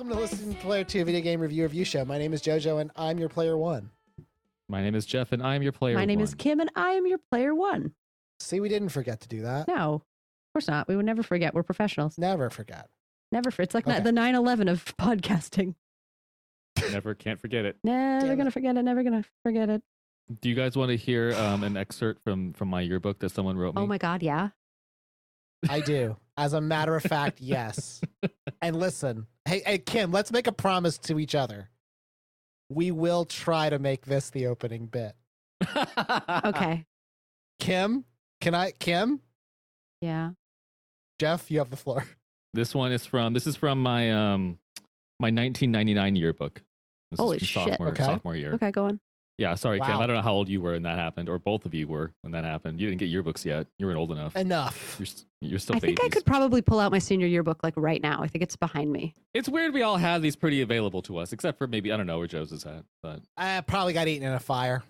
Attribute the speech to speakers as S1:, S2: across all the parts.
S1: Welcome to Listen to Player 2 video game review show. My name is JoJo and I'm your player 1.
S2: My name is Jeff and I am your player 1.
S3: My name is Kim and I am your player 1.
S1: See, we didn't forget to do that.
S3: No, of course not. We would never forget. We're professionals.
S1: Never forget.
S3: It's like
S1: Okay.
S3: the 9/11 of podcasting.
S2: Never can't forget it.
S3: Never gonna forget it. Never gonna forget it.
S2: Do you guys want to hear an excerpt from my yearbook that someone wrote me?
S3: Oh my God, yeah.
S1: I do. As a matter of fact, yes. And listen, hey, Kim, let's make a promise to each other. We will try to make this the opening bit.
S3: Okay.
S1: Kim, Kim?
S3: Yeah.
S1: Jeff, you have the floor.
S2: This is from my my 1999 yearbook. This
S3: Holy
S2: is from
S3: shit.
S2: sophomore year.
S3: Okay, go on.
S2: Yeah, sorry, Kim.
S1: Wow.
S2: I don't know how old you were when that happened, or both of you were when that happened. You didn't get yearbooks yet. You weren't old enough.
S1: Enough.
S2: You're still
S3: I think
S2: babies.
S3: I could probably pull out my senior yearbook like right now. I think it's behind me.
S2: It's weird we all have these pretty available to us, except for maybe, I don't know where Joe's is at. But
S1: I probably got eaten in a fire.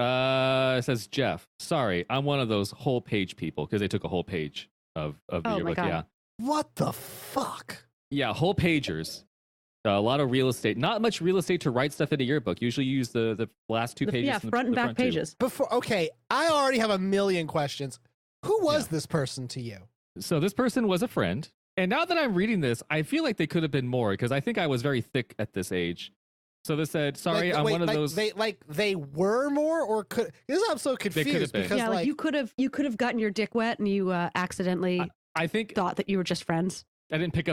S2: it says, Jeff, sorry, I'm one of those whole page people, because they took a whole page of the
S3: Oh my
S2: yearbook.
S3: God.
S2: Yeah.
S1: What the fuck?
S2: Yeah, whole pagers. A lot of real estate. Not much real estate to write stuff in a yearbook. Usually you use the last two pages.
S3: Yeah, front and back pages.
S1: Okay, I already have a million questions. Who was this person to you?
S2: So this person was a friend. And now that I'm reading this, I feel like they could have been more, because I think I was very thick at this age. So they said, sorry, I'm one of those.
S1: They were more, or could? Because I'm so confused.
S2: been.
S1: Because
S3: Yeah, like you could have gotten your dick wet and you accidentally
S2: I think
S3: thought that you were just friends.
S2: I didn't pick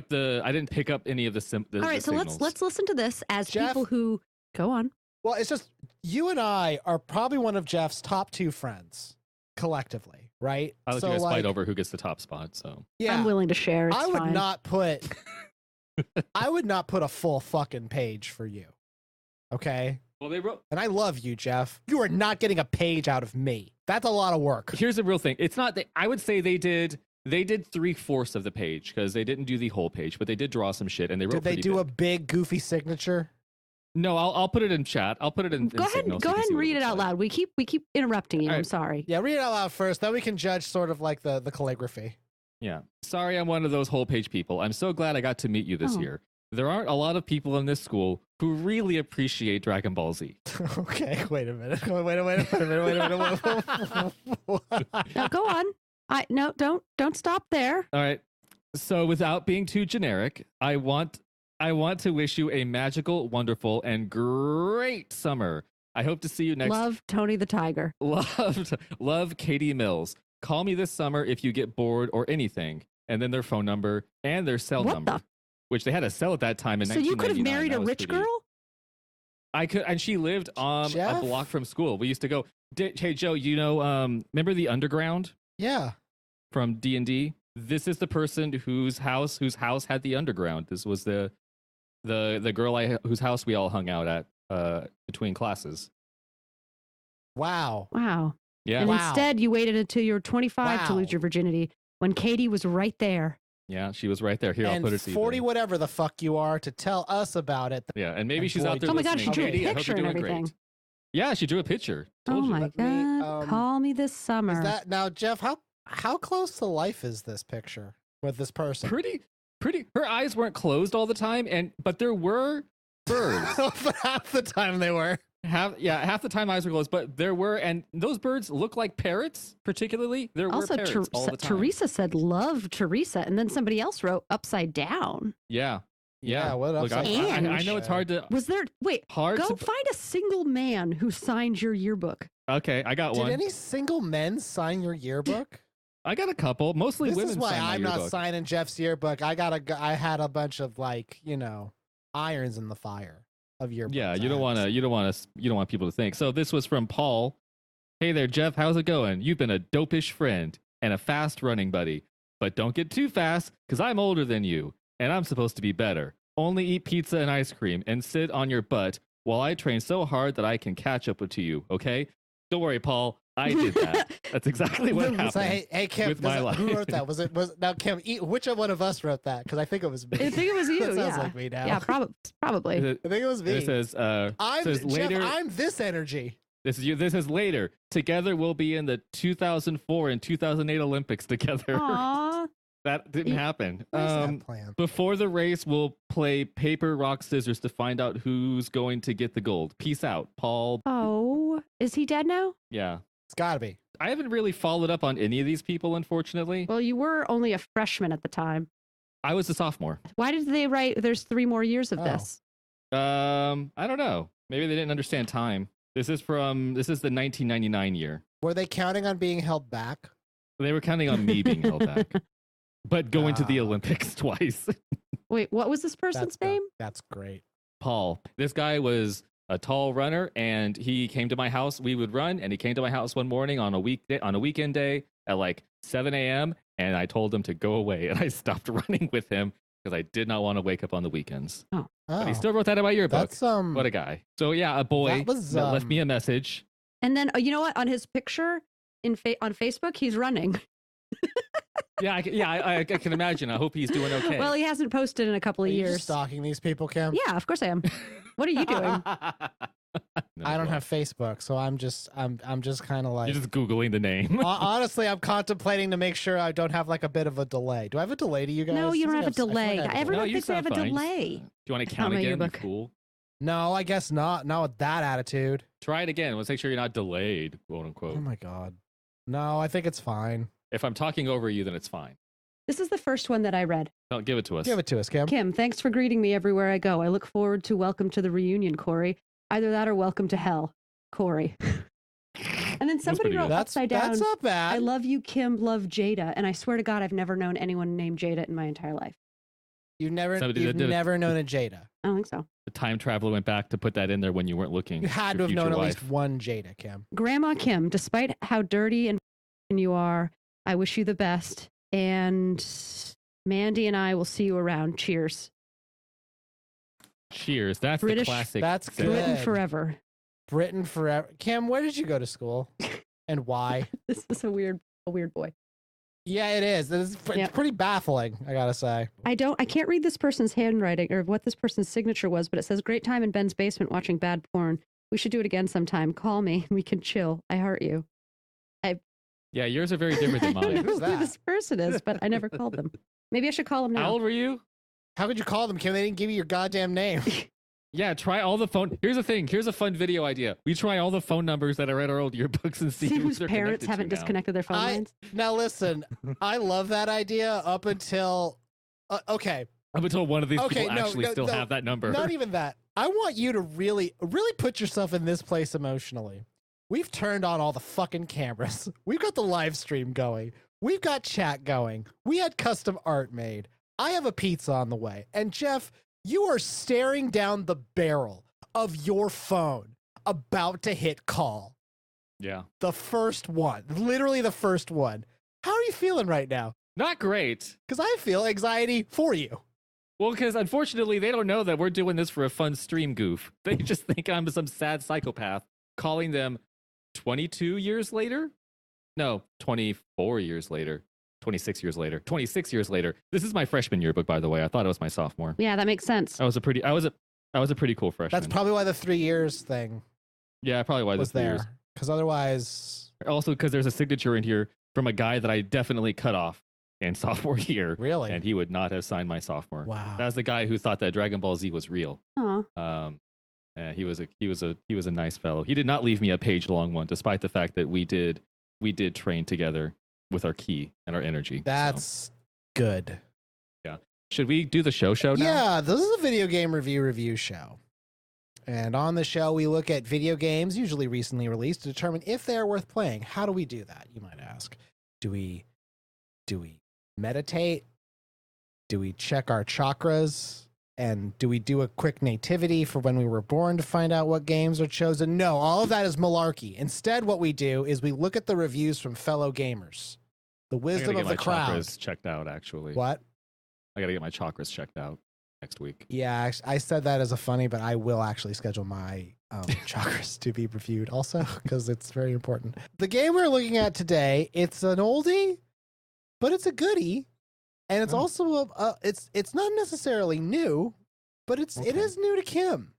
S2: up any of the
S3: All right, so
S2: signals.
S3: let's listen to this as
S1: Jeff?
S3: people who go on.
S1: Well, it's just you and I are probably one of Jeff's top 2 friends collectively, right?
S2: I'll let you guys fight over who gets the top spot. So
S1: Yeah,
S3: I'm willing to share. It's
S1: I would
S3: fine.
S1: not put. I would not put a full fucking page for you. Okay.
S2: well, they wrote.
S1: And I love you, Jeff. You are not getting a page out of me. That's a lot of work.
S2: Here's the real thing. It's not that I would say they did 3/4 of the page, because they didn't do the whole page, but they did draw some shit and they wrote.
S1: Did they
S2: pretty
S1: do
S2: big.
S1: a big goofy signature?
S2: No, I'll put it in chat. I'll put it in.
S3: Go ahead
S2: Signal so you can see
S3: and
S2: what
S3: read it
S2: looks
S3: out
S2: like.
S3: loud. We keep interrupting you.
S2: All
S3: I'm
S2: right.
S3: sorry.
S1: Yeah, read it out loud first. Then we can judge sort of like the calligraphy.
S2: Yeah. Sorry, I'm one of those whole page people. I'm so glad I got to meet you this
S3: Oh.
S2: year. There aren't a lot of people in this school who really appreciate Dragon Ball Z.
S1: Okay, wait a minute. Wait a minute.
S3: No, go on. No, don't stop there.
S2: All right. So without being too generic, I want to wish you a magical, wonderful, and great summer. I hope to see you next.
S3: Love Tony the Tiger.
S2: Love Katie Mills. Call me this summer if you get bored or anything. And then their phone number and their cell
S3: What
S2: number,
S3: the-
S2: which they had a cell at that time in
S3: So you
S2: 1999.
S3: could have married a
S2: That was
S3: rich
S2: pretty-
S3: girl?
S2: I could, and she lived a
S1: Jeff?
S2: block from school. We used to go. Hey Joe, you know, remember the underground
S1: Yeah.
S2: from D&D? This is the person whose house had the underground. This was the girl whose house we all hung out at between classes.
S1: Wow.
S3: Wow.
S2: Yeah,
S3: And
S1: Wow.
S3: instead, you waited until you were 25 to
S1: Wow.
S3: lose your virginity when Katie was right there.
S2: yeah, she was right there. Here, I'll
S1: And
S2: put her to you
S1: 40
S2: then.
S1: whatever the fuck you are to tell us about it.
S2: Yeah, and maybe
S1: And
S2: she's
S1: boy,
S2: out there.
S3: Oh my God,
S2: listening.
S3: she drew a
S2: Katie, I hope
S3: picture
S2: you're
S3: and
S2: doing
S3: everything.
S2: great. Yeah, she drew a picture.
S3: Oh
S2: Told you.
S3: my
S1: Let me,
S3: God. Call me this summer.
S1: Is that now, Jeff? How close to life is this picture with this person?
S2: Pretty. Her eyes weren't closed all the time, but there were birds.
S1: But half the time they were.
S2: Half the time eyes were closed, but there were, and those birds look like parrots. Particularly, there
S3: also,
S2: were parrots all the time.
S3: Teresa said, love Teresa. And then somebody else wrote upside down.
S2: Yeah.
S1: What
S2: Look,
S1: upside
S3: down?
S2: I know it's hard to.
S3: Was there, wait,
S2: Hard
S3: go
S2: to-
S3: find a single man who signed your yearbook.
S2: Okay, I got
S1: Did
S2: one.
S1: any single men sign your yearbook?
S2: I got a couple. Mostly
S1: This
S2: women.
S1: is why
S2: sign my
S1: I'm not
S2: yearbook.
S1: signing Jeff's yearbook. I had a bunch of irons in the fire of yearbooks.
S2: Yeah, you don't want people to think. So this was from Paul. Hey there, Jeff. How's it going? You've been a dopish friend and a fast running buddy, but don't get too fast because I'm older than you and I'm supposed to be better. Only eat pizza and ice cream and sit on your butt while I train so hard that I can catch up to you. Okay? Don't worry, Paul. I did that. That's exactly what happened.
S1: So, hey Kim,
S2: with my life.
S1: who wrote that? Was now Kim? Which one of us wrote that? Because I think it was me.
S3: I think it was you.
S1: That sounds
S3: yeah.
S1: like me now.
S3: Yeah, probably.
S1: I think it was me.
S2: It says,
S1: Jeff,
S2: later.
S1: I'm this energy.
S2: This is you. This is later. Together, we'll be in the 2004 and 2008 Olympics together.
S3: Aw.
S2: That didn't happen.
S1: Where's that plan?
S2: Before the race, we'll play paper, rock, scissors to find out who's going to get the gold. Peace out, Paul.
S3: Oh, is he dead now?
S2: Yeah.
S1: It's gotta be.
S2: I haven't really followed up on any of these people, unfortunately.
S3: Well, you were only a freshman at the time.
S2: I was a sophomore.
S3: Why did they write there's 3 more years of
S1: Oh.
S3: this?
S2: I don't know. Maybe they didn't understand time. This is the 1999 year.
S1: Were they counting on being held back?
S2: They were counting on me being held back, but going to the Olympics twice.
S3: Wait, what was this person's name?
S1: That's great.
S2: Paul. This guy was a tall runner, and he came to my house. We would run, and he came to my house one morning on a weekend day at like 7 a.m. And I told him to go away, and I stopped running with him because I did not want to wake up on the weekends.
S3: Oh.
S2: But he still wrote that in my yearbook.
S1: That's
S2: What a guy. So yeah, a boy that left me a message.
S3: And then you know what? On his picture on Facebook, he's running.
S2: Yeah, I can imagine. I hope he's doing okay.
S3: Well, he hasn't posted in a couple of
S1: Are you
S3: years.
S1: just stalking these people, Kim?
S3: Yeah, of course I am. What are you doing?
S1: I don't have Facebook, so I'm just kind of like.
S2: You're just Googling the name.
S1: Honestly, I'm contemplating to make sure I don't have like a bit of a delay. Do I have a delay to you guys?
S3: No, you don't have a
S1: I feel like I
S3: delay.
S1: have a
S3: Everyone
S2: you
S3: thinks they have a
S2: sound fine.
S3: delay.
S2: Do you want to count
S3: On my
S2: again, you
S3: yearbook.
S2: fool?
S1: No, I guess not. Not with that attitude.
S2: Try it again. Let's make sure you're not delayed, quote unquote.
S1: Oh my god. No, I think it's fine.
S2: If I'm talking over you, then it's fine.
S3: This is the first one that I read.
S2: Don't give it to us.
S1: Give it to us, Kim.
S3: Kim, thanks for greeting me everywhere I go. I look forward to welcome to the reunion, Corey. Either that or welcome to hell, Corey. And then somebody
S2: pretty
S3: wrote
S2: good.
S3: upside down,
S1: That's not bad.
S3: I love you, Kim, love Jada. And I swear to God, I've never known anyone named Jada in my entire life.
S1: You've
S2: Somebody
S1: you've
S2: that did it.
S1: never known a Jada.
S3: I don't think so.
S2: The time traveler went back to put that in there when you weren't looking.
S1: You had to
S2: Your
S1: have known
S2: future
S1: at
S2: wife.
S1: least one Jada, Kim.
S3: Grandma Kim, despite how dirty and you are, I wish you the best. And Mandy and I will see you around. Cheers.
S2: Cheers. That's
S3: British-
S2: the classic.
S1: That's
S2: saying.
S1: good.
S3: Britain forever.
S1: Britain forever. Kim, where did you go to school? And why?
S3: This is a weird boy.
S1: Yeah, it is. It's
S3: Yep.
S1: pretty baffling, I gotta say.
S3: I can't read this person's handwriting or what this person's signature was, but it says great time in Ben's basement watching bad porn. We should do it again sometime. Call me. We can chill. I heart you.
S2: Yeah, yours are very different than
S3: I don't
S2: mine.
S3: know
S1: Who's
S3: who
S1: that?
S3: this person is, but I never called them. Maybe I should call them
S2: How
S3: now.
S2: old were you?
S1: How could you call them, Kim? They didn't give you your goddamn name.
S2: Yeah, try all the phone. Here's the thing. Here's a fun video idea. We try all the phone numbers that are in our old yearbooks and see
S3: See
S2: who
S3: whose
S2: they're
S3: parents
S2: connected to
S3: haven't
S2: now.
S3: disconnected their phone lines.
S1: Now listen, I love that idea up until okay.
S2: Up until one of these
S1: Okay,
S2: people actually still
S1: no,
S2: have that number.
S1: Not even that. I want you to really put yourself in this place emotionally. We've turned on all the fucking cameras. We've got the live stream going. We've got chat going. We had custom art made. I have a pizza on the way. And Jeff, you are staring down the barrel of your phone about to hit call.
S2: Yeah.
S1: The first one. Literally the first one. How are you feeling right now?
S2: Not great.
S1: Because I feel anxiety for you.
S2: Well, because unfortunately, they don't know that we're doing this for a fun stream goof. They just think I'm some sad psychopath calling them 22 years later? No, 24 years later. 26 years later. 26 years later. This is my freshman yearbook, by the way. I thought it was my sophomore.
S3: Yeah, that makes sense.
S2: I was a pretty cool freshman.
S1: That's probably why the 3 years thing
S2: yeah, probably why
S1: was
S2: this years.
S1: there. Because otherwise,
S2: Also, because there's a signature in here from a guy that I definitely cut off in sophomore year,
S1: really?
S2: and he would not have signed my sophomore.
S1: Wow.
S2: That's the guy who thought that Dragon Ball Z was real.
S3: Aw.
S2: He was a nice fellow. He did not leave me a page long one, despite the fact that we did train together with our key and our energy.
S1: That's good.
S2: Should we do the show now?
S1: Yeah, this is a video game review show. And on the show, we look at video games, usually recently released, to determine if they are worth playing. How do we do that, you might ask? Do we meditate? Do we check our chakras? And do we do a quick nativity for when we were born to find out what games are chosen? No, all of that is malarkey. Instead, what we do is we look at the reviews from fellow gamers. The
S2: I gotta
S1: wisdom
S2: get
S1: of
S2: my
S1: the crowd.
S2: chakras checked out, actually.
S1: What?
S2: I gotta get my chakras checked out next week.
S1: Yeah, I said that as a funny, but I will actually schedule my chakras to be reviewed also because it's very important. The game we're looking at today, it's an oldie, but it's a goodie, and it's also it's not necessarily new, but it is new to Kim.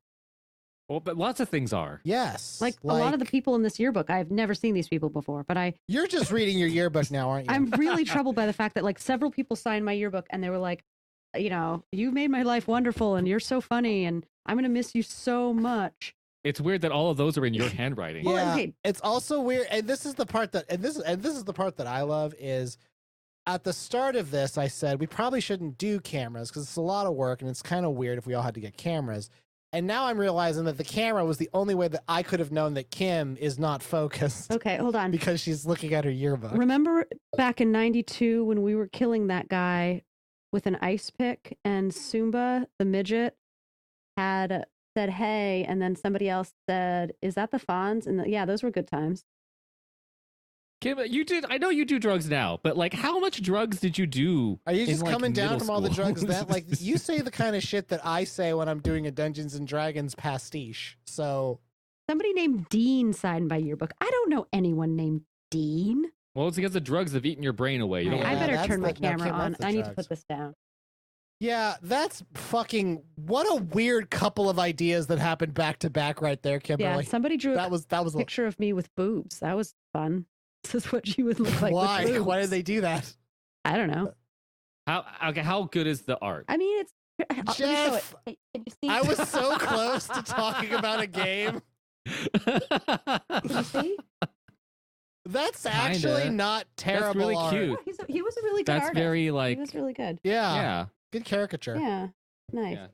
S2: Well, but lots of things are.
S1: Yes.
S3: Like a lot of the people in this yearbook, I've never seen these people before, but
S1: You're just reading your yearbook now, aren't you?
S3: I'm really troubled by the fact that like several people signed my yearbook and they were like, you made my life wonderful and you're so funny and I'm going to miss you so much.
S2: It's weird that all of those are in your handwriting.
S1: Yeah.
S3: Well, okay.
S1: It's also weird, and this is the part that this is the part that I love is at the start of this I said we probably shouldn't do cameras because it's a lot of work and it's kind of weird if we all had to get cameras. And now I'm realizing that the camera was the only way that I could have known that Kim is not focused.
S3: Okay, hold on.
S1: Because she's looking at her yearbook.
S3: Remember back in 92 when we were killing that guy with an ice pick and Sumba, the midget, had said, hey, and then somebody else said, is that the Fonz? And yeah, those were good times.
S2: Kim, I know you do drugs now, but like how much drugs did you do?
S1: Are you just
S2: in, like,
S1: coming down
S2: middle
S1: from all the
S2: school?
S1: drugs that like you say the kind of shit that I say when I'm doing a Dungeons and Dragons pastiche. So
S3: Somebody named Dean signed my yearbook. I don't know anyone named Dean.
S2: Well, it's because the drugs have eaten your brain away. You don't
S3: I
S1: Yeah,
S3: better
S1: that's
S3: turn my
S1: the- no,
S3: camera
S1: Kim,
S3: on.
S1: that's the
S3: I need to
S1: drugs.
S3: put this down.
S1: yeah, that's fucking what a weird couple of ideas that happened back to back right there,
S3: Yeah,
S1: Kimberly.
S3: somebody drew
S1: that was
S3: a picture of me with boobs. That was fun. This is what she would look like.
S1: why?
S3: With boobs.
S1: Why did they do that?
S3: I don't know.
S2: How good is the art?
S3: I mean, it's. Let me show it.
S1: Jeff,
S3: Hey, can you see?
S1: I was so close to talking about a game.
S3: Can you see?
S1: That's actually
S2: Kinda.
S1: not terrible.
S2: That's really
S1: art.
S2: cute.
S3: He was a really good
S2: That's
S3: artist.
S2: very like
S3: He was really good.
S1: Yeah,
S2: yeah.
S1: good caricature.
S3: Yeah, nice.
S2: Yeah.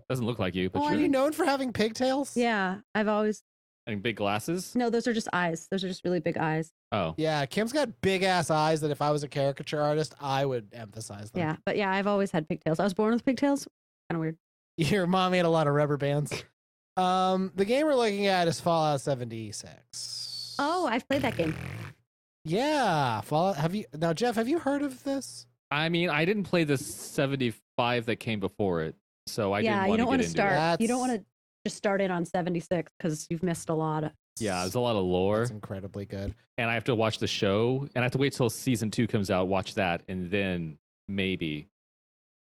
S2: Doesn't look like you, but
S3: Oh,
S1: Are
S2: sure.
S1: you known for having pigtails?
S3: Yeah, I've always.
S2: And big glasses.
S3: No, those are just eyes. Those are just really big eyes.
S2: Oh,
S1: Yeah, Kim's got big ass eyes that if I was a caricature artist, I would emphasize them.
S3: Yeah, but yeah, I've always had pigtails. I was born with pigtails. Kind of weird.
S1: Your mom ate a lot of rubber bands. The game we're looking at is Fallout 76.
S3: Oh, I've played that game.
S1: Yeah, Fallout. Jeff? Have you heard of this?
S2: I mean, I didn't play the 75 that came before it, so I
S3: Yeah,
S2: didn't
S3: you don't
S2: want
S3: want
S2: to
S3: to
S2: get into
S3: start.
S2: it.
S3: You don't want to just start in on 76 because you've missed a lot.
S2: Yeah, there's a lot of lore,
S1: It's incredibly good.
S2: and I have to watch the show, and I have to wait till season 2 comes out, watch that, and then maybe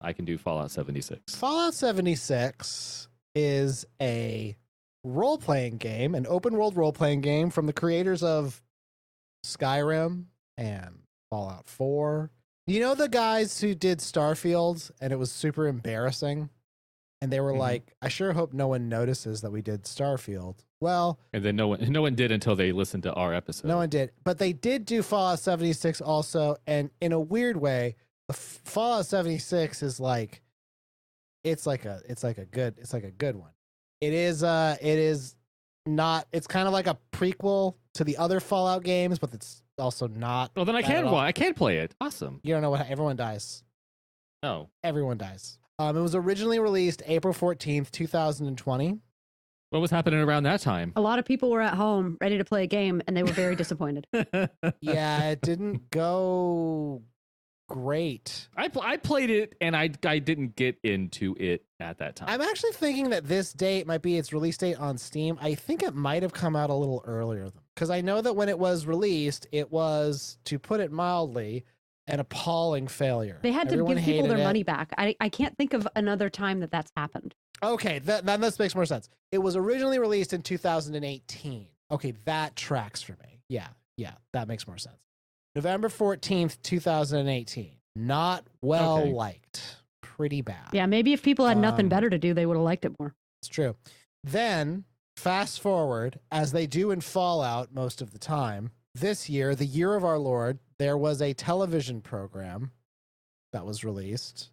S2: I can do Fallout 76.
S1: Fallout 76 is a role-playing game, an open-world role-playing game from the creators of Skyrim and Fallout 4. You know the guys who did Starfield, and it was super embarrassing? And they were
S2: Mhm.
S1: like, I sure hope no one notices that we did Starfield. Well,
S2: And then no one did until they listened to our episode.
S1: no one did. But they did do Fallout 76 also, and in a weird way, Fallout 76 is like it's like a good one. It is not it's kind of like a prequel to the other Fallout games, but it's also not.
S2: Well, then I
S1: that at
S2: can
S1: all.
S2: I can play it. Awesome.
S1: You don't know what everyone dies.
S2: Oh,
S1: Everyone dies. It was originally released April 14th, 2020.
S2: what was happening around that time?
S3: A lot of people were at home ready to play a game and they were very disappointed.
S1: Yeah, it didn't go great.
S2: I played it and I didn't get into it at that time.
S1: I'm actually thinking that this date might be its release date on Steam. I think it might have come out a little earlier because I know that when it was released, it was, to put it mildly, an appalling failure.
S3: They had to
S1: Everyone
S3: give people
S1: hated
S3: their
S1: it.
S3: money back. I can't think of another time that's happened.
S1: Okay, that makes more sense. It was originally released in 2018. Okay, that tracks for me. Yeah, that makes more sense. November 14th, 2018. Not well
S2: Okay.
S1: liked. Pretty bad.
S3: Yeah, maybe if people had nothing
S1: Um,
S3: better to do, they would have liked it more.
S1: It's true. Then, fast forward, as they do in Fallout most of the time, this year, the year of our Lord, there was a television program that was released,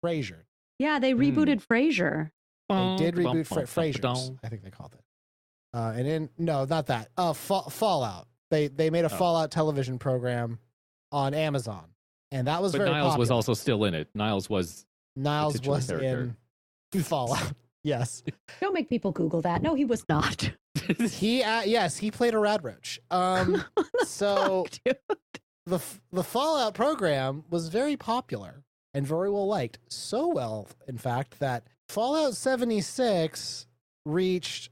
S1: Frasier.
S3: Yeah, they rebooted Frasier.
S1: They did reboot Frasier's, I think they called it. No, not that. Fallout. They made a Fallout television program on Amazon, and that was
S2: But
S1: very
S2: Niles was
S1: popular.
S2: also still in it. Niles was titular
S1: was
S2: character.
S1: in Fallout. Yes.
S3: Don't make people Google that. No, he was not.
S1: He played a rad roach. So
S3: Dude.
S1: the Fallout program was very popular and very well liked. So well, in fact, that Fallout 76 reached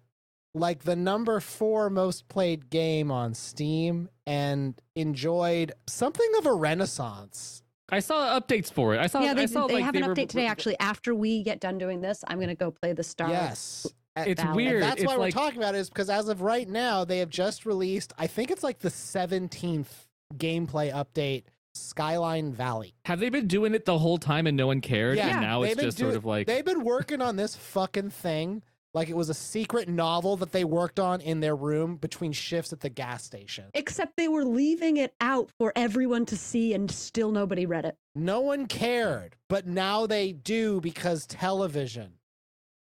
S1: like the number 4 most played game on Steam and enjoyed something of a renaissance.
S2: I saw updates for it. I saw
S3: Yeah, they
S2: I saw
S3: have
S2: like
S3: an
S2: they were-
S3: update today. Actually, after we get done doing this, I'm gonna go play the Star.
S1: Yes.
S2: It's
S3: valid.
S2: weird.
S1: And that's
S2: It's
S1: why we're
S2: like-
S1: talking about it, is because as of right now, they have just released, I think it's like the 17th gameplay update, Skyline Valley.
S2: Have they been doing it the whole time and no one cared?
S1: Yeah,
S2: And now
S1: they've
S2: it's
S1: been
S2: just sort of like
S1: they've been working on this fucking thing like it was a secret novel that they worked on in their room between shifts at the gas station.
S3: Except they were leaving it out for everyone to see and still nobody read it.
S1: No one cared, but now they do because television.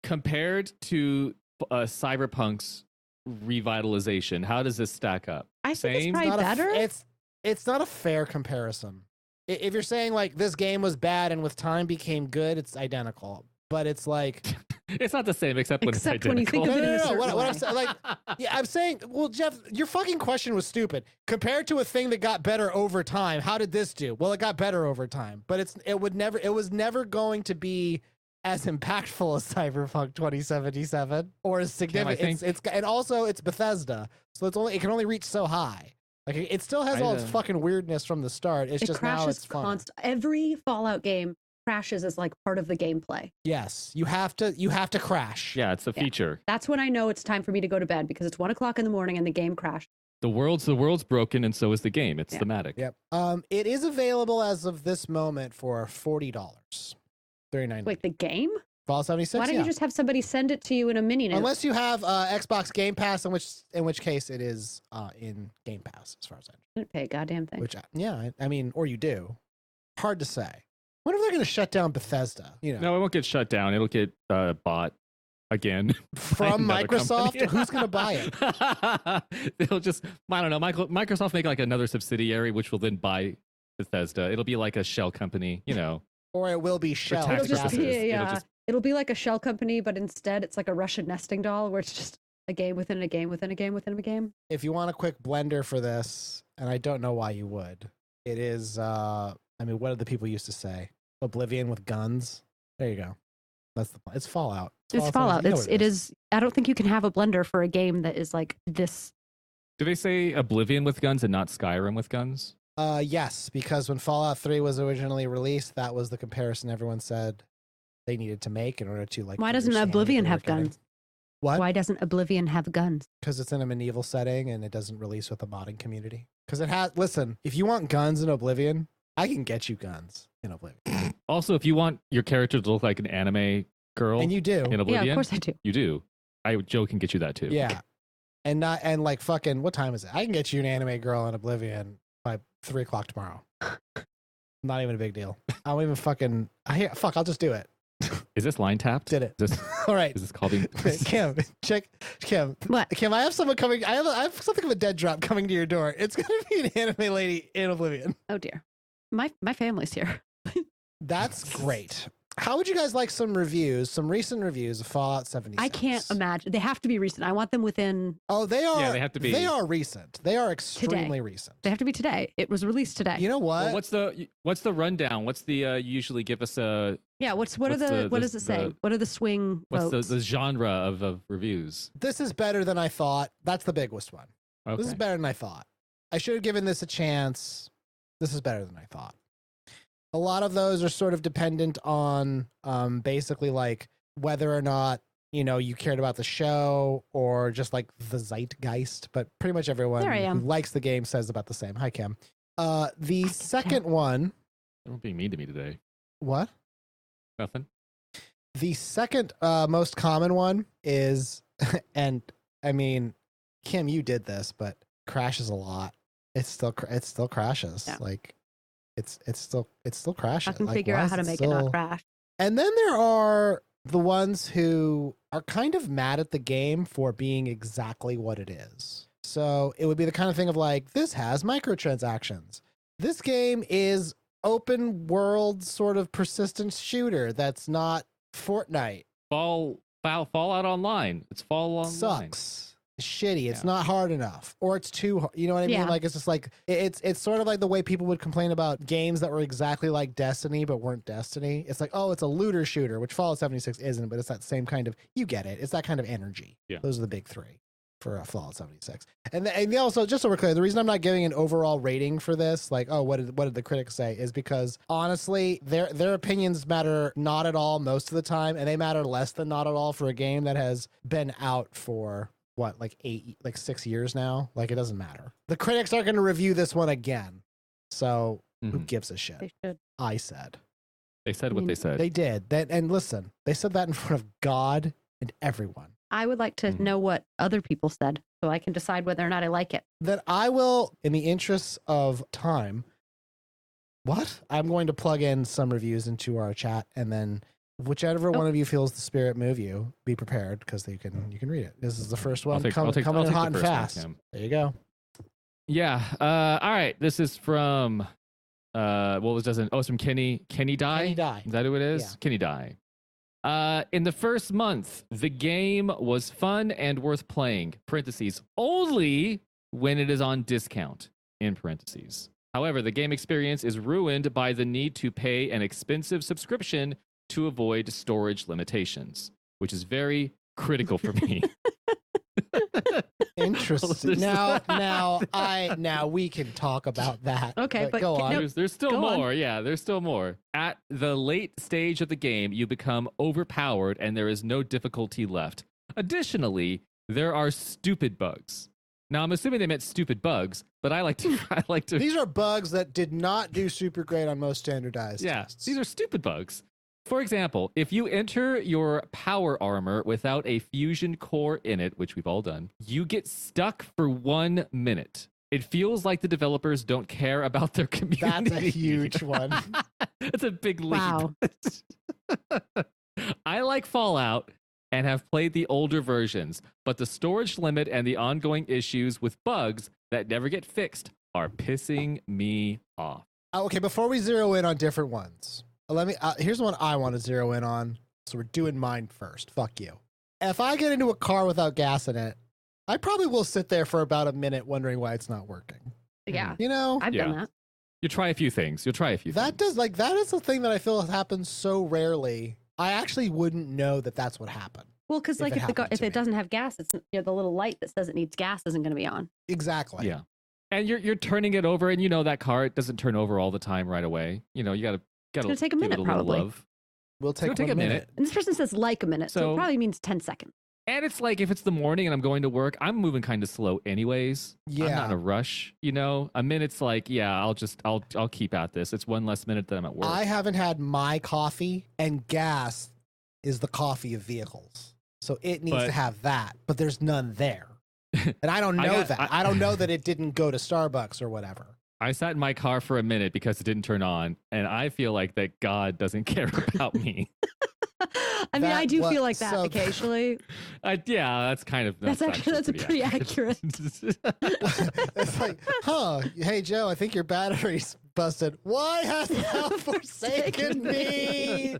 S2: compared to Cyberpunk's revitalization. How does this stack up?
S3: I think
S2: Same?
S3: it's probably
S1: Not a-
S3: better.
S1: it's not a fair comparison. If you're saying like this game was bad and with time became good, it's identical. But it's like
S2: It's not the same, except when
S3: Except
S2: it's
S3: when you
S2: identical.
S3: think of it in a
S1: no.
S3: certain
S1: What I'm
S3: way.
S1: saying, like, yeah, I'm saying, well, Jeff, your fucking question was stupid. Compared to a thing that got better over time, how did this do? Well, it got better over time, but it was never going to be as impactful as Cyberpunk 2077 or as significant.
S2: think-
S1: And also it's Bethesda, so it can only reach so high. Like it still has all its fucking weirdness from the start. It's
S3: It
S1: just now
S3: crashes
S1: it's fun.
S3: Every Fallout game crashes as like part of the gameplay.
S1: Yes, you have to crash.
S2: Yeah, it's a
S3: Yeah.
S2: feature.
S3: That's when I know it's time for me to go to bed because it's 1 o'clock in the morning and the game crashed.
S2: The world's broken, and so is the game. It's
S3: Yeah.
S2: thematic.
S1: Yep. It is available as of this moment for $40. $39.
S3: Wait, the game?
S1: Fallout 76.
S3: Why don't
S1: yeah.
S3: you just have somebody send it to you in a mini note?
S1: Unless you have Xbox Game Pass, in which case it is in Game Pass, as far as I know.
S3: I didn't pay a goddamn thing.
S1: Which I mean, or you do. Hard to say. Wonder if they're going to shut down Bethesda. You know,
S2: No, it won't get shut down. It'll get bought again.
S1: from
S2: another
S1: Microsoft.
S2: company.
S1: Who's going to buy it?
S2: They'll just, I don't know. Microsoft make like another subsidiary, which will then buy Bethesda. It'll be like a shell company, you know.
S1: Or it will be shell.
S2: tax
S3: It'll just
S2: purposes.
S3: be
S2: It'll just-
S3: it'll be like a shell company, but instead it's like a Russian nesting doll where it's just a game within a game within a game within a game.
S1: If you want a quick blender for this, and I don't know why you would, it is. I mean, what did the people used to say? Oblivion with guns. There you go. That's the. It's Fallout.
S3: It's Fallout.
S1: You know what
S3: It is. I don't think you can have a blender for a game that is like this.
S2: Do they say Oblivion with guns and not Skyrim with guns?
S1: Yes, because when Fallout 3 was originally released, that was the comparison everyone said they needed to make in order to like.
S3: Why doesn't
S1: understand what
S3: Oblivion
S1: they were
S3: have
S1: getting.
S3: guns?
S1: What?
S3: Why doesn't Oblivion have guns?
S1: Because it's in a medieval setting and it doesn't release with the modding community. Because it has. Listen, if you want guns in Oblivion, I can get you guns in Oblivion,
S2: Also, if you want your character to look like an anime girl
S1: and you do.
S2: in Oblivion,
S3: Yeah, of course I do.
S2: you do. Joe can get you that too.
S1: Yeah. And like fucking, what time is it? I can get you an anime girl in Oblivion by 3 o'clock tomorrow. Not even a big deal. I don't even fucking. I'll just do it.
S2: Is this line tapped?
S1: Did it.
S2: Is this,
S1: All right.
S2: is this called being...
S1: Kim, check. Kim,
S3: What?
S1: Kim, I have someone coming. I have something of a dead drop coming to your door. It's gonna be an anime lady in Oblivion.
S3: Oh dear, my family's here.
S1: That's great. How would you guys like some recent reviews of Fallout 76?
S3: I can't imagine. They have to be recent. I want them within.
S1: Oh, they are.
S2: Yeah, they have to be.
S1: They are recent. They are extremely recent.
S3: They have to be today. It was released today.
S1: You know what?
S2: Well, what's the rundown? What's the you usually give us a
S3: Yeah. What
S2: what's
S3: does it say? What are the swing
S2: what's
S3: votes?
S2: the genre of reviews?
S1: This is better than I thought. That's the biggest one.
S2: Okay.
S1: This is better than I thought. I should have given this a chance. This is better than I thought. A lot of those are sort of dependent on basically like whether or not, you know, you cared about the show or just like the zeitgeist, but pretty much everyone
S3: There I
S1: who
S3: am.
S1: likes the game says about the same. Hi, Kim. The
S3: Hi,
S1: second one,
S2: Don't be mean to me today.
S1: what?
S2: Nothing.
S1: The second most common one is, and I mean, Kim, you did this, but crashes a lot. It still crashes.
S3: Yeah.
S1: Like it's still crashes.
S3: I can
S1: Like,
S3: figure
S1: why
S3: out
S1: is
S3: how to make it
S1: still-
S3: not crash.
S1: And then there are the ones who are kind of mad at the game for being exactly what it is. So it would be the kind of thing of like, this has microtransactions. This game is open world sort of persistent shooter that's not Fortnite.
S2: Fallout Online. It's Fallout Online.
S1: Sucks. It's shitty. It's
S2: Yeah.
S1: not hard enough, or it's too hard. You know what I mean?
S3: Yeah.
S1: Like it's just like it's sort of like the way people would complain about games that were exactly like Destiny but weren't Destiny. It's like, oh, it's a looter shooter, which Fallout 76 isn't, but it's that same kind of. You get it. It's that kind of energy.
S2: Yeah.
S1: Those are the big three. for Fallout 76. And also, just so we're clear, the reason I'm not giving an overall rating for this, like, oh, what did the critics say, is because honestly, their opinions matter not at all most of the time, and they matter less than not at all for a game that has been out for what, like 6 years now. Like, it doesn't matter. The critics are going to review this one again, so who gives a shit?
S3: They should.
S1: I said.
S2: They said what they said.
S1: They did that, and listen, they said that in front of God and everyone.
S3: I would like to know what other people said so I can decide whether or not I like it.
S1: That I will, in the interests of time, I'm going to plug in some reviews into our chat, and then whichever one of you feels the spirit move you, be prepared because you can read it. This is the first one coming in hot and fast. There you go.
S2: Yeah. All right. This is from it's from Kenny Die.
S1: Kenny Die.
S2: Is that who it is?
S1: Yeah.
S2: Kenny Die. In the first month, the game was fun and worth playing, parentheses, only when it is on discount, in parentheses. However, the game experience is ruined by the need to pay an expensive subscription to avoid storage limitations, which is very critical for me.
S1: Interesting. Now we can talk about that.
S3: Okay, but
S1: go on.
S2: There's still more.
S3: On.
S2: Yeah, there's still more. At the late stage of the game, you become overpowered and there is no difficulty left. Additionally, there are stupid bugs. Now, I'm assuming they meant stupid bugs, but I like to.
S1: These are bugs that did not do super great on most standardized tests.
S2: These are stupid bugs. For example, if you enter your power armor without a fusion core in it, which we've all done, you get stuck for 1 minute. It feels like the developers don't care about their community.
S1: That's a huge one.
S2: It's a big leap.
S3: Wow.
S2: I like Fallout and have played the older versions, but the storage limit and the ongoing issues with bugs that never get fixed are pissing me off.
S1: Okay, before we zero in on different ones, here's one I want to zero in on. So we're doing mine first. Fuck you. If I get into a car without gas in it, I probably will sit there for about a minute wondering why it's not working.
S3: Yeah.
S1: You know?
S3: I've done that.
S2: You try a few things. You'll try a few things.
S1: That is the thing that I feel happens so rarely. I actually wouldn't know that that's what happened.
S3: Well, because like if it doesn't have gas, it's the little light that says it needs gas isn't going to be on.
S1: Exactly.
S2: Yeah. And you're turning it over, and that car, it doesn't turn over all the time right away. You gotta
S3: it's gonna take a minute,
S2: probably.
S1: We'll take
S2: a minute.
S3: And this person says like a minute, so it probably means 10 seconds.
S2: And it's like if it's the morning and I'm going to work, I'm moving kind of slow anyways.
S1: Yeah.
S2: I'm not in a rush, A minute's like, I'll keep at this. It's one less minute that I'm at work.
S1: I haven't had my coffee, and gas is the coffee of vehicles. So it needs to have that, but there's none there. And I don't know that. I don't know that it didn't go to Starbucks or whatever.
S2: I sat in my car for a minute because it didn't turn on, and I feel like that God doesn't care about me.
S3: I mean, I do feel like that occasionally.
S2: That's kind of
S3: that's pretty accurate.
S1: It's like, hey Joe, I think your battery's busted. Why hast thou forsaken me?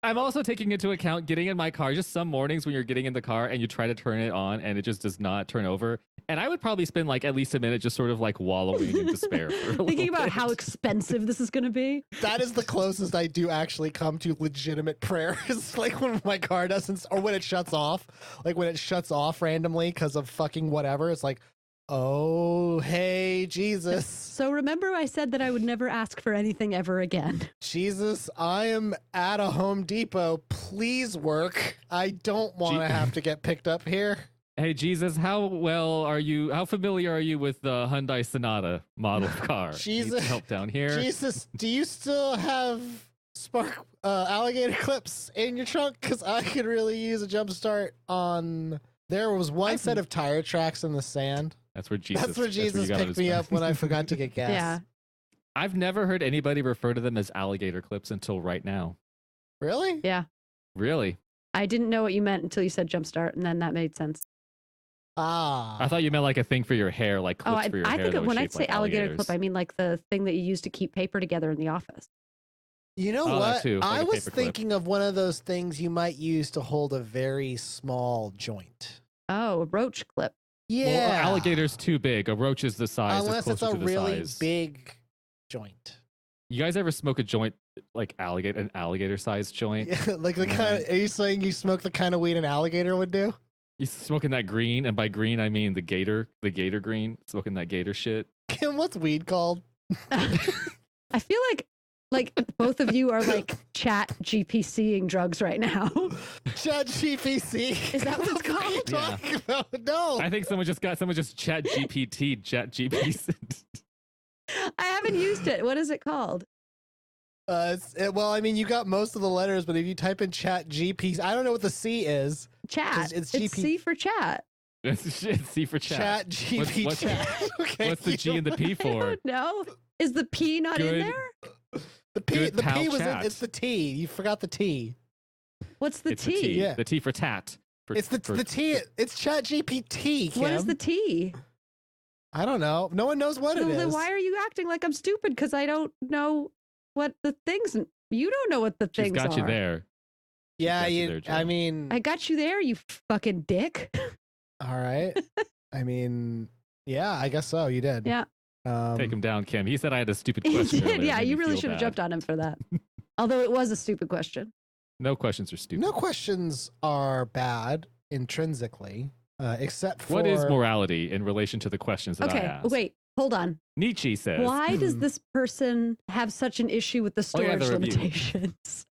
S2: I'm also taking into account getting in my car. Just some mornings when you're getting in the car and you try to turn it on and it just does not turn over. And I would probably spend like at least a minute just sort of like wallowing in despair.
S3: Thinking about how expensive this is going to be.
S1: That is the closest I do actually come to legitimate prayer. It's like when my car doesn't, or when it shuts off. Like when it shuts off randomly because of fucking whatever. It's like, oh, hey, Jesus.
S3: So remember I said that I would never ask for anything ever again.
S1: Jesus, I am at a Home Depot. Please work. I don't want to have to get picked up here.
S2: Hey, Jesus, how familiar are you with the Hyundai Sonata model car?
S1: Jesus,
S2: help down here.
S1: Jesus, do you still have spark alligator clips in your trunk? Because I could really use a jump start on... There was one set of tire tracks in the sand.
S2: That's where Jesus
S1: picked me up when I forgot to get gas.
S3: Yeah.
S2: I've never heard anybody refer to them as alligator clips until right now.
S1: Really?
S3: Yeah.
S2: Really?
S3: I didn't know what you meant until you said jumpstart, and then that made sense.
S2: I thought you meant like a thing for your hair, like clips for your hair.
S3: I think when I say
S2: like
S3: alligator clip, I mean like the thing that you use to keep paper together in the office.
S1: You know what?
S2: Too, like
S1: I was thinking of one of those things you might use to hold a very small joint.
S3: Oh, a roach clip.
S1: Yeah.
S2: Well, alligator's too big. A roach is the size.
S1: Unless it's a really big joint.
S2: You guys ever smoke a joint like an alligator sized joint?
S1: Yeah, like the kind of, are you saying you smoke the kind of weed an alligator would do?
S2: He's smoking that green, and by green I mean the gator green. Smoking that gator shit.
S1: Kim, what's weed called?
S3: I feel like both of you are like chat GPCing drugs right now.
S1: Chat GPC.
S3: Is that what it's
S1: What are you
S3: called?
S1: talking about? No.
S2: I think someone just chat GPT.
S3: I haven't used it. What is it called?
S1: Well, I mean, you got most of the letters, but if you type in chat GP, I don't know what the C is.
S3: Chat.
S1: It's
S3: It's
S1: GP.
S3: C for chat.
S2: C for chat.
S1: Chat GP
S2: What's-
S1: chat. Okay.
S2: What's the G and the P
S3: I
S2: for?
S3: don't know. Is the P not in
S2: Good.
S3: there?
S1: The P.
S2: Good
S1: The P
S2: pal
S1: was in.
S2: chat.
S1: It's the T. You forgot the T.
S3: What's the
S2: It's the T.
S3: T?
S1: Yeah.
S2: The T for tat.
S1: It's the T. It's chat GPT. Kim.
S3: What is the T?
S1: I don't know. No one knows what it
S3: Well,
S1: is.
S3: then why are you acting like I'm stupid? Because I don't know what the things. You don't know what the
S2: She's
S3: things
S2: got
S3: are.
S2: you there.
S1: Yeah,
S2: got you
S1: you.
S2: there,
S1: I
S2: Joe.
S1: mean,
S3: I got you there, you fucking dick.
S1: all right. I mean, yeah, I guess so. You did.
S3: Yeah.
S2: Take him down, Kim. He said I had a stupid
S3: You
S2: question.
S3: did.
S2: earlier.
S3: Yeah,
S2: Made
S3: you
S2: me
S3: really
S2: feel
S3: should have
S2: bad.
S3: jumped on him for that. Although it was a stupid question.
S2: No questions are stupid.
S1: No questions are bad intrinsically, except for
S2: What is morality in relation to the questions that I
S3: Okay,
S2: asked?
S3: wait, hold on.
S2: Nietzsche says.
S3: Why does this person have such an issue with the
S2: Oh, yeah,
S3: storage
S2: the review.
S3: limitations?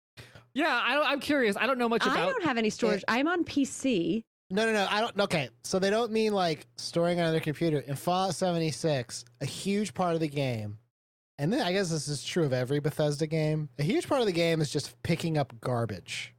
S2: Yeah, I'm curious. I don't know much
S3: I
S2: about.
S3: don't have any storage. I'm on PC.
S1: No. I don't. Okay, so they don't mean like storing on their computer. In Fallout 76, a huge part of the game, and then I guess this is true of every Bethesda game. A huge part of the game is just picking up garbage,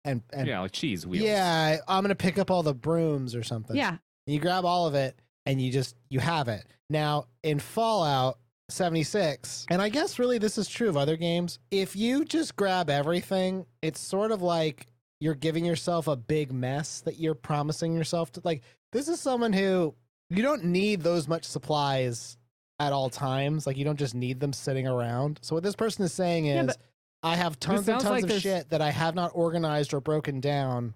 S1: and
S2: Yeah, like cheese wheels.
S1: yeah, I'm gonna pick up all the brooms or something.
S3: Yeah.
S1: You grab all of it and you have it. Now in Fallout 76, and I guess really this is true of other games, if you just grab everything, it's sort of like you're giving yourself a big mess that you're promising yourself to. Like, this is someone who you don't need those much supplies at all times. Like, you don't just need them sitting around. So what this person is saying is,
S3: Yeah, but-
S1: I have tons and
S2: sounds
S1: tons
S2: like
S1: of
S2: there's-
S1: shit that I have not organized or broken down.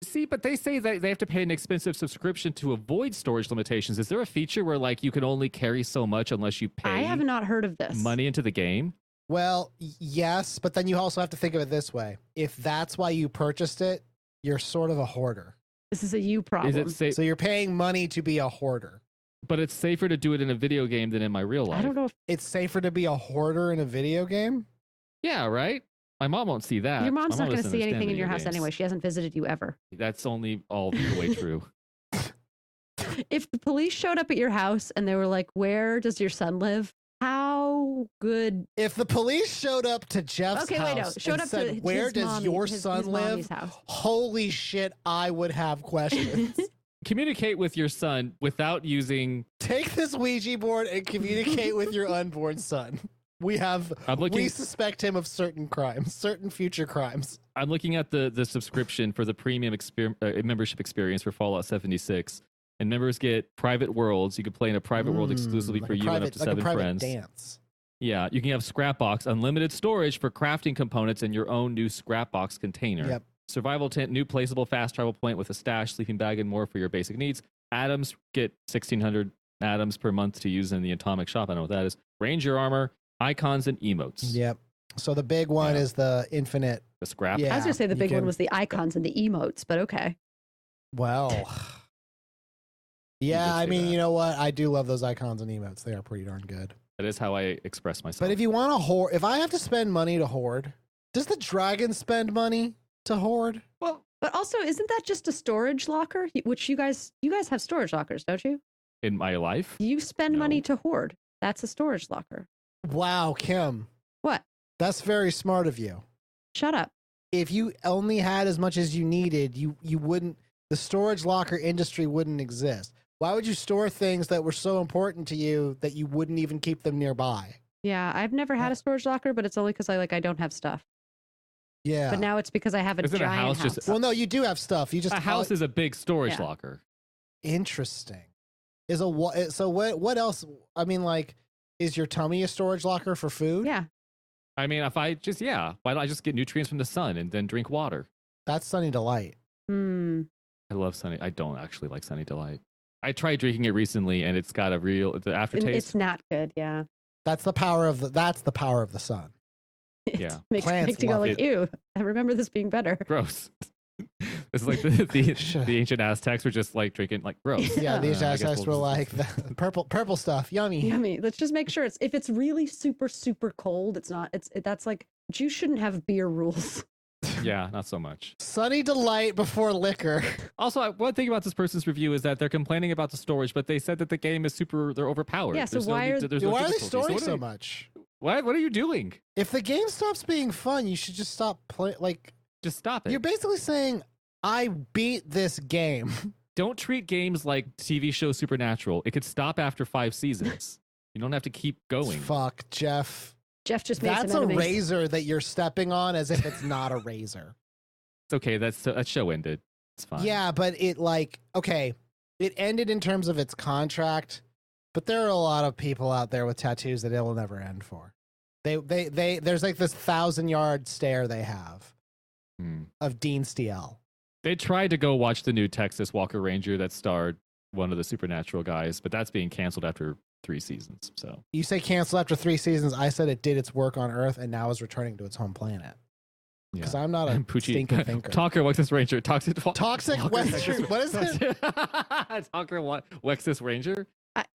S2: See, but they say that they have to pay an expensive subscription to avoid storage limitations. Is there a feature where like you can only carry so much unless you pay
S3: I have not heard of this.
S2: money into the game?
S1: Well, yes, but then you also have to think of it this way. If that's why you purchased it, you're sort of a hoarder.
S3: This is a you problem.
S2: Is it safe?
S1: So you're paying money to be a hoarder.
S2: But it's safer to do it in a video game than in my real life.
S3: I don't know if
S1: It's safer to be a hoarder in a video game?
S2: Yeah, right. My mom won't see that.
S3: your mom's
S2: My
S3: not
S2: mom
S3: going to
S2: doesn't
S3: see
S2: understand
S3: anything in your
S2: video
S3: house
S2: games.
S3: anyway. She hasn't visited you ever.
S2: That's only all the way true.
S3: If the police showed up at your house and they were like, "Where does your son live?" How good?
S1: If the police showed up to Jeff's
S3: Okay,
S1: house
S3: wait, no. Showed
S1: and
S3: up
S1: said,
S3: to
S1: where
S3: his
S1: does
S3: mommy-
S1: your
S3: his
S1: son
S3: mommy's
S1: live?
S3: house.
S1: Holy shit, I would have questions.
S2: Communicate with your son without using.
S1: Take this Ouija board and communicate with your unborn son. We suspect him of certain crimes, certain future crimes.
S2: I'm looking at the subscription for the premium membership experience for Fallout 76, and members get private worlds. You can play in a private world exclusively
S1: Like
S2: for
S1: a
S2: you
S1: private,
S2: and up to
S1: like a
S2: 7
S1: private
S2: friends.
S1: dance.
S2: Yeah, you can have Scrapbox, unlimited storage for crafting components and your own new Scrapbox container.
S1: Yep.
S2: Survival tent, new placeable fast travel point with a stash, sleeping bag, and more for your basic needs. Atoms, get 1,600 atoms per month to use in the atomic shop. I know what that is. Ranger armor, icons, and emotes.
S1: Yep. So the big one
S2: Yeah.
S1: is the infinite.
S2: The scrap.
S1: Yeah.
S3: I was going to say the
S1: you
S3: big one
S1: can-
S3: was the icons and the emotes, but okay.
S1: Well, yeah,
S2: did
S1: I
S2: say
S1: mean,
S2: that.
S1: you know what? I do love those icons and emotes. They are pretty darn good.
S2: That is how I express myself.
S1: But if you want to hoard, if I have to spend money to hoard, does the dragon spend money to hoard?
S2: well,
S3: But also, isn't that just a storage locker? Which you guys have storage lockers, don't you?
S2: in my life,
S3: You spend money
S2: No.
S3: to hoard. That's a storage locker.
S1: Wow, Kim,
S3: What?
S1: that's very smart of you.
S3: Shut up.
S1: If you only had as much as you needed, you wouldn't. The storage locker industry wouldn't exist. Why would you store things that were so important to you that you wouldn't even keep them nearby?
S3: Yeah, I've never had a storage locker, but it's only because I don't have stuff.
S1: Yeah.
S3: But now it's because I have a
S2: Isn't a
S3: giant
S2: house
S3: house.
S2: just-
S1: well, no, you do have stuff. You just
S2: a house is a big storage
S3: Yeah.
S2: locker.
S1: interesting. Is a what? So what else? I mean, like, is your tummy a storage locker for food?
S3: Yeah.
S2: I mean, if I just, why don't I just get nutrients from the sun and then drink water?
S1: That's Sunny Delight.
S3: Hmm.
S2: I love Sunny. I don't actually like Sunny Delight. I tried drinking it recently, and it's got the aftertaste.
S3: It's not good. Yeah.
S1: That's the power of the sun.
S3: It
S2: Yeah.
S3: makes
S1: Plants
S3: me to go
S1: love
S3: like,
S2: it.
S3: ew. I remember this being better.
S2: Gross. It's like the ancient Aztecs were just like drinking like gross.
S1: Yeah, these
S2: I guess
S1: Aztecs were like the purple stuff. Yummy.
S3: Yummy. Let's just make sure if it's really super super cold, that's like you shouldn't have beer rules.
S2: Yeah, not so much.
S1: Sunny delight before liquor.
S2: Also, one thing about this person's review is that they're complaining about the storage, but they said that the game is they're overpowered.
S3: Yeah, so
S2: There's
S3: why are
S2: they
S1: Why are they storing so much?
S2: What are you doing?
S1: If the game stops being fun, you should just stop playing. Like,
S2: Just stop it.
S1: you're basically saying, I beat this game.
S2: Don't treat games like TV show Supernatural. It could stop after 5 seasons. You don't have to keep going.
S1: Fuck, Jeff.
S3: Jeff just made
S1: That's
S3: some
S1: a
S3: enemies.
S1: razor that you're stepping on as if it's not a razor.
S2: It's okay. That show ended. It's fine.
S1: Yeah, but it it ended in terms of its contract, but there are a lot of people out there with tattoos that it'll never end for. There's like this 1,000-yard stare they have of Dean Steele.
S2: They tried to go watch the new Texas Walker Ranger that starred one of the Supernatural guys, but that's being canceled after 3 seasons. So
S1: You say cancel after 3 seasons. I said it did its work on Earth and now is returning to its home planet. Because I'm not a stinking thinker.
S2: Talker Wexus Ranger. Toxic
S1: Western. What is it?
S2: Talker Wexus Ranger.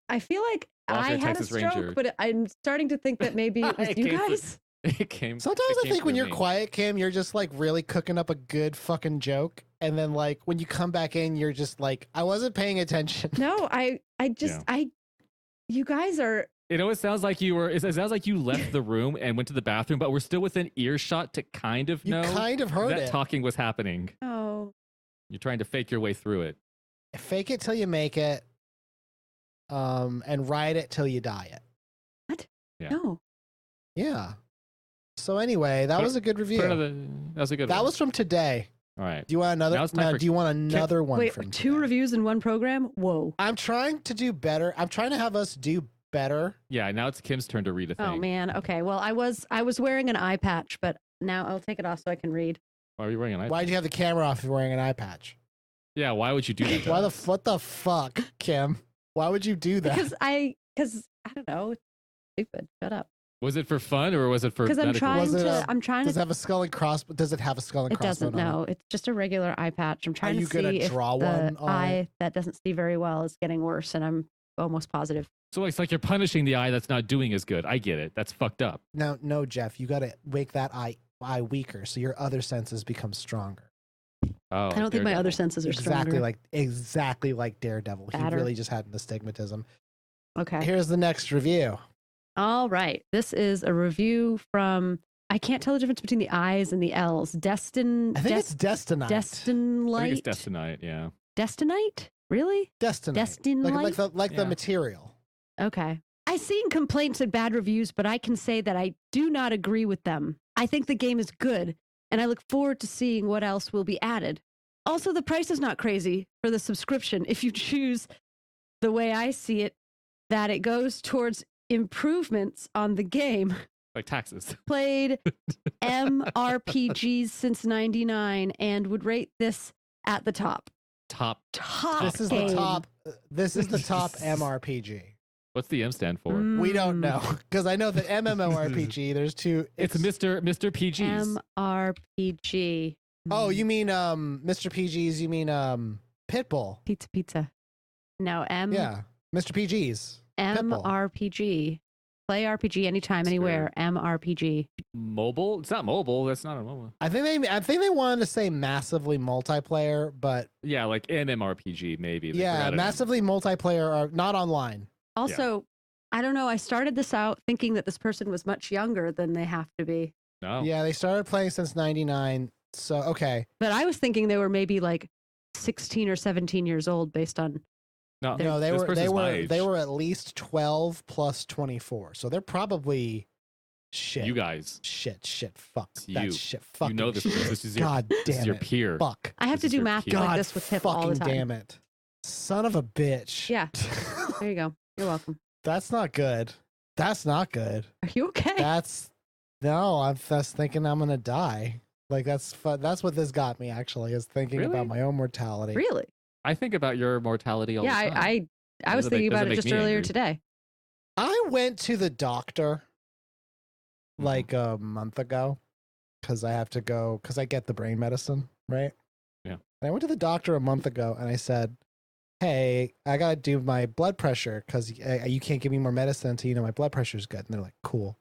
S3: I feel like
S2: Walker,
S3: I had
S2: Texas
S3: a stroke,
S2: Ranger.
S3: but I'm starting to think that maybe it was you guys.
S1: Sometimes I think when you're quiet, Kim, you're just like really cooking up a good fucking joke. And then like when you come back in, you're just like, I wasn't paying attention.
S3: No, you guys are.
S2: It always sounds like it sounds like you left the room and went to the bathroom, but we're still within earshot to kind of know
S1: You kind of heard
S2: that
S1: it.
S2: talking was happening.
S3: Oh.
S2: You're trying to fake your way through it.
S1: Fake it till you make it. And ride it till you die it.
S3: What?
S2: Yeah.
S3: No.
S1: Yeah. So anyway, that was a good review.
S2: That was a good one.
S1: That was from today.
S2: All right.
S1: Do you want another?
S2: Now it's time for-
S1: Do you want another one
S3: Wait,
S1: from
S3: 2
S1: today?
S3: reviews in one program? Whoa.
S1: I'm trying to do better. I'm trying to have us do better.
S2: Yeah, now it's Kim's turn to read a thing.
S3: Oh man. Okay. Well, I was wearing an eye patch, but now I'll take it off so I can read.
S2: Why are you wearing an eye?
S1: Why'd you have the camera off if you're wearing an eye patch?
S2: Yeah, why would you do that?
S1: What the fuck, Kim? Why would you do that?
S3: Because I don't know. It's stupid. Shut up.
S2: Was it for fun or was it for
S3: Because I'm
S2: medical?
S3: trying
S1: Was it,
S3: to. I'm trying
S1: Does it
S3: to.
S1: have a skull and cross? Does it have a skull and
S3: It
S1: crossbone
S3: doesn't.
S1: on
S3: No, it's just a regular eye patch. I'm trying
S1: you
S3: to see
S1: gonna
S3: if
S1: draw
S3: the
S1: one on
S3: eye
S1: it?
S3: that doesn't see very well is getting worse, and I'm almost positive.
S2: So it's like you're punishing the eye that's not doing as good. I get it. That's fucked up.
S1: No, Jeff. You got to make that eye weaker so your other senses become stronger.
S2: Oh,
S3: I don't think my other senses are stronger.
S1: Exactly like Daredevil. He
S3: Badder.
S1: really just had an astigmatism.
S3: Okay.
S1: Here's the next review.
S3: All right. This is a review from. I can't tell the difference between the I's and the L's.
S1: I think it's Destinite.
S3: Destinite.
S2: I think it's Destinite, yeah.
S3: Destinite? Really?
S1: Destinite.
S3: Destinite?
S1: Like the
S2: Yeah.
S1: material.
S3: Okay. I've seen complaints and bad reviews, but I can say that I do not agree with them. I think the game is good, and I look forward to seeing what else will be added. Also, the price is not crazy for the subscription if you choose the way I see it, that it goes towards improvements on the game.
S2: Like taxes.
S3: Played MRPGs since 99 and would rate this at the top.
S2: Top.
S1: This is
S3: game.
S1: the top. This is the top MRPG.
S2: What's the M stand for?
S1: We don't know because I know that MMORPG. There's two.
S2: It's Mr. PG's.
S3: MRPG.
S1: Oh, you mean Mr. PG's? You mean Pitbull?
S3: Pizza. No,
S1: Yeah, Mr. PG's. Pitbull.
S3: MRPG. Play RPG anytime,
S2: That's
S3: anywhere. MRPG.
S2: Mobile? It's not mobile. That's not a mobile.
S1: I think they wanted to say massively multiplayer, but
S2: Yeah, like MMORPG maybe. They
S1: yeah,
S2: forgot it.
S1: massively multiplayer are not online.
S3: Also, I don't know. I started this out thinking that this person was much younger than they have to be.
S2: No.
S1: Yeah, they started playing since '99. So okay,
S3: But I was thinking they were maybe like 16 or 17 years old based on.
S2: No,
S1: no,
S2: this person's my age.
S1: they were at least 12 plus 24. So they're probably shit.
S2: You guys.
S1: Shit. Fuck.
S2: It's
S1: That's
S2: you.
S1: shit. Fuck.
S2: You know this. This is your,
S1: God
S2: this
S1: damn
S2: is your
S1: it.
S2: peer.
S1: Fuck.
S3: I have
S2: This
S3: to
S2: is
S3: do
S2: your
S3: math
S2: peer.
S3: like
S1: God
S3: this with Pip all the
S1: fucking
S3: time.
S1: damn it. Son of a bitch.
S3: Yeah. There you go. You're welcome.
S1: That's not good. That's not good.
S3: Are you okay?
S1: I'm just thinking I'm gonna die. Like that's what this got me actually is thinking
S2: Really?
S1: about my own mortality.
S3: Really?
S2: I think about your mortality all the time.
S3: I was thinking about it just earlier
S2: angry.
S3: today.
S1: I went to the doctor
S2: Mm-hmm.
S1: like a month ago because I have to go because I get the brain medicine, right?
S2: Yeah.
S1: And I went to the doctor a month ago and I said, hey, I got to do my blood pressure because you can't give me more medicine until you know my blood pressure is good. And they're like, cool.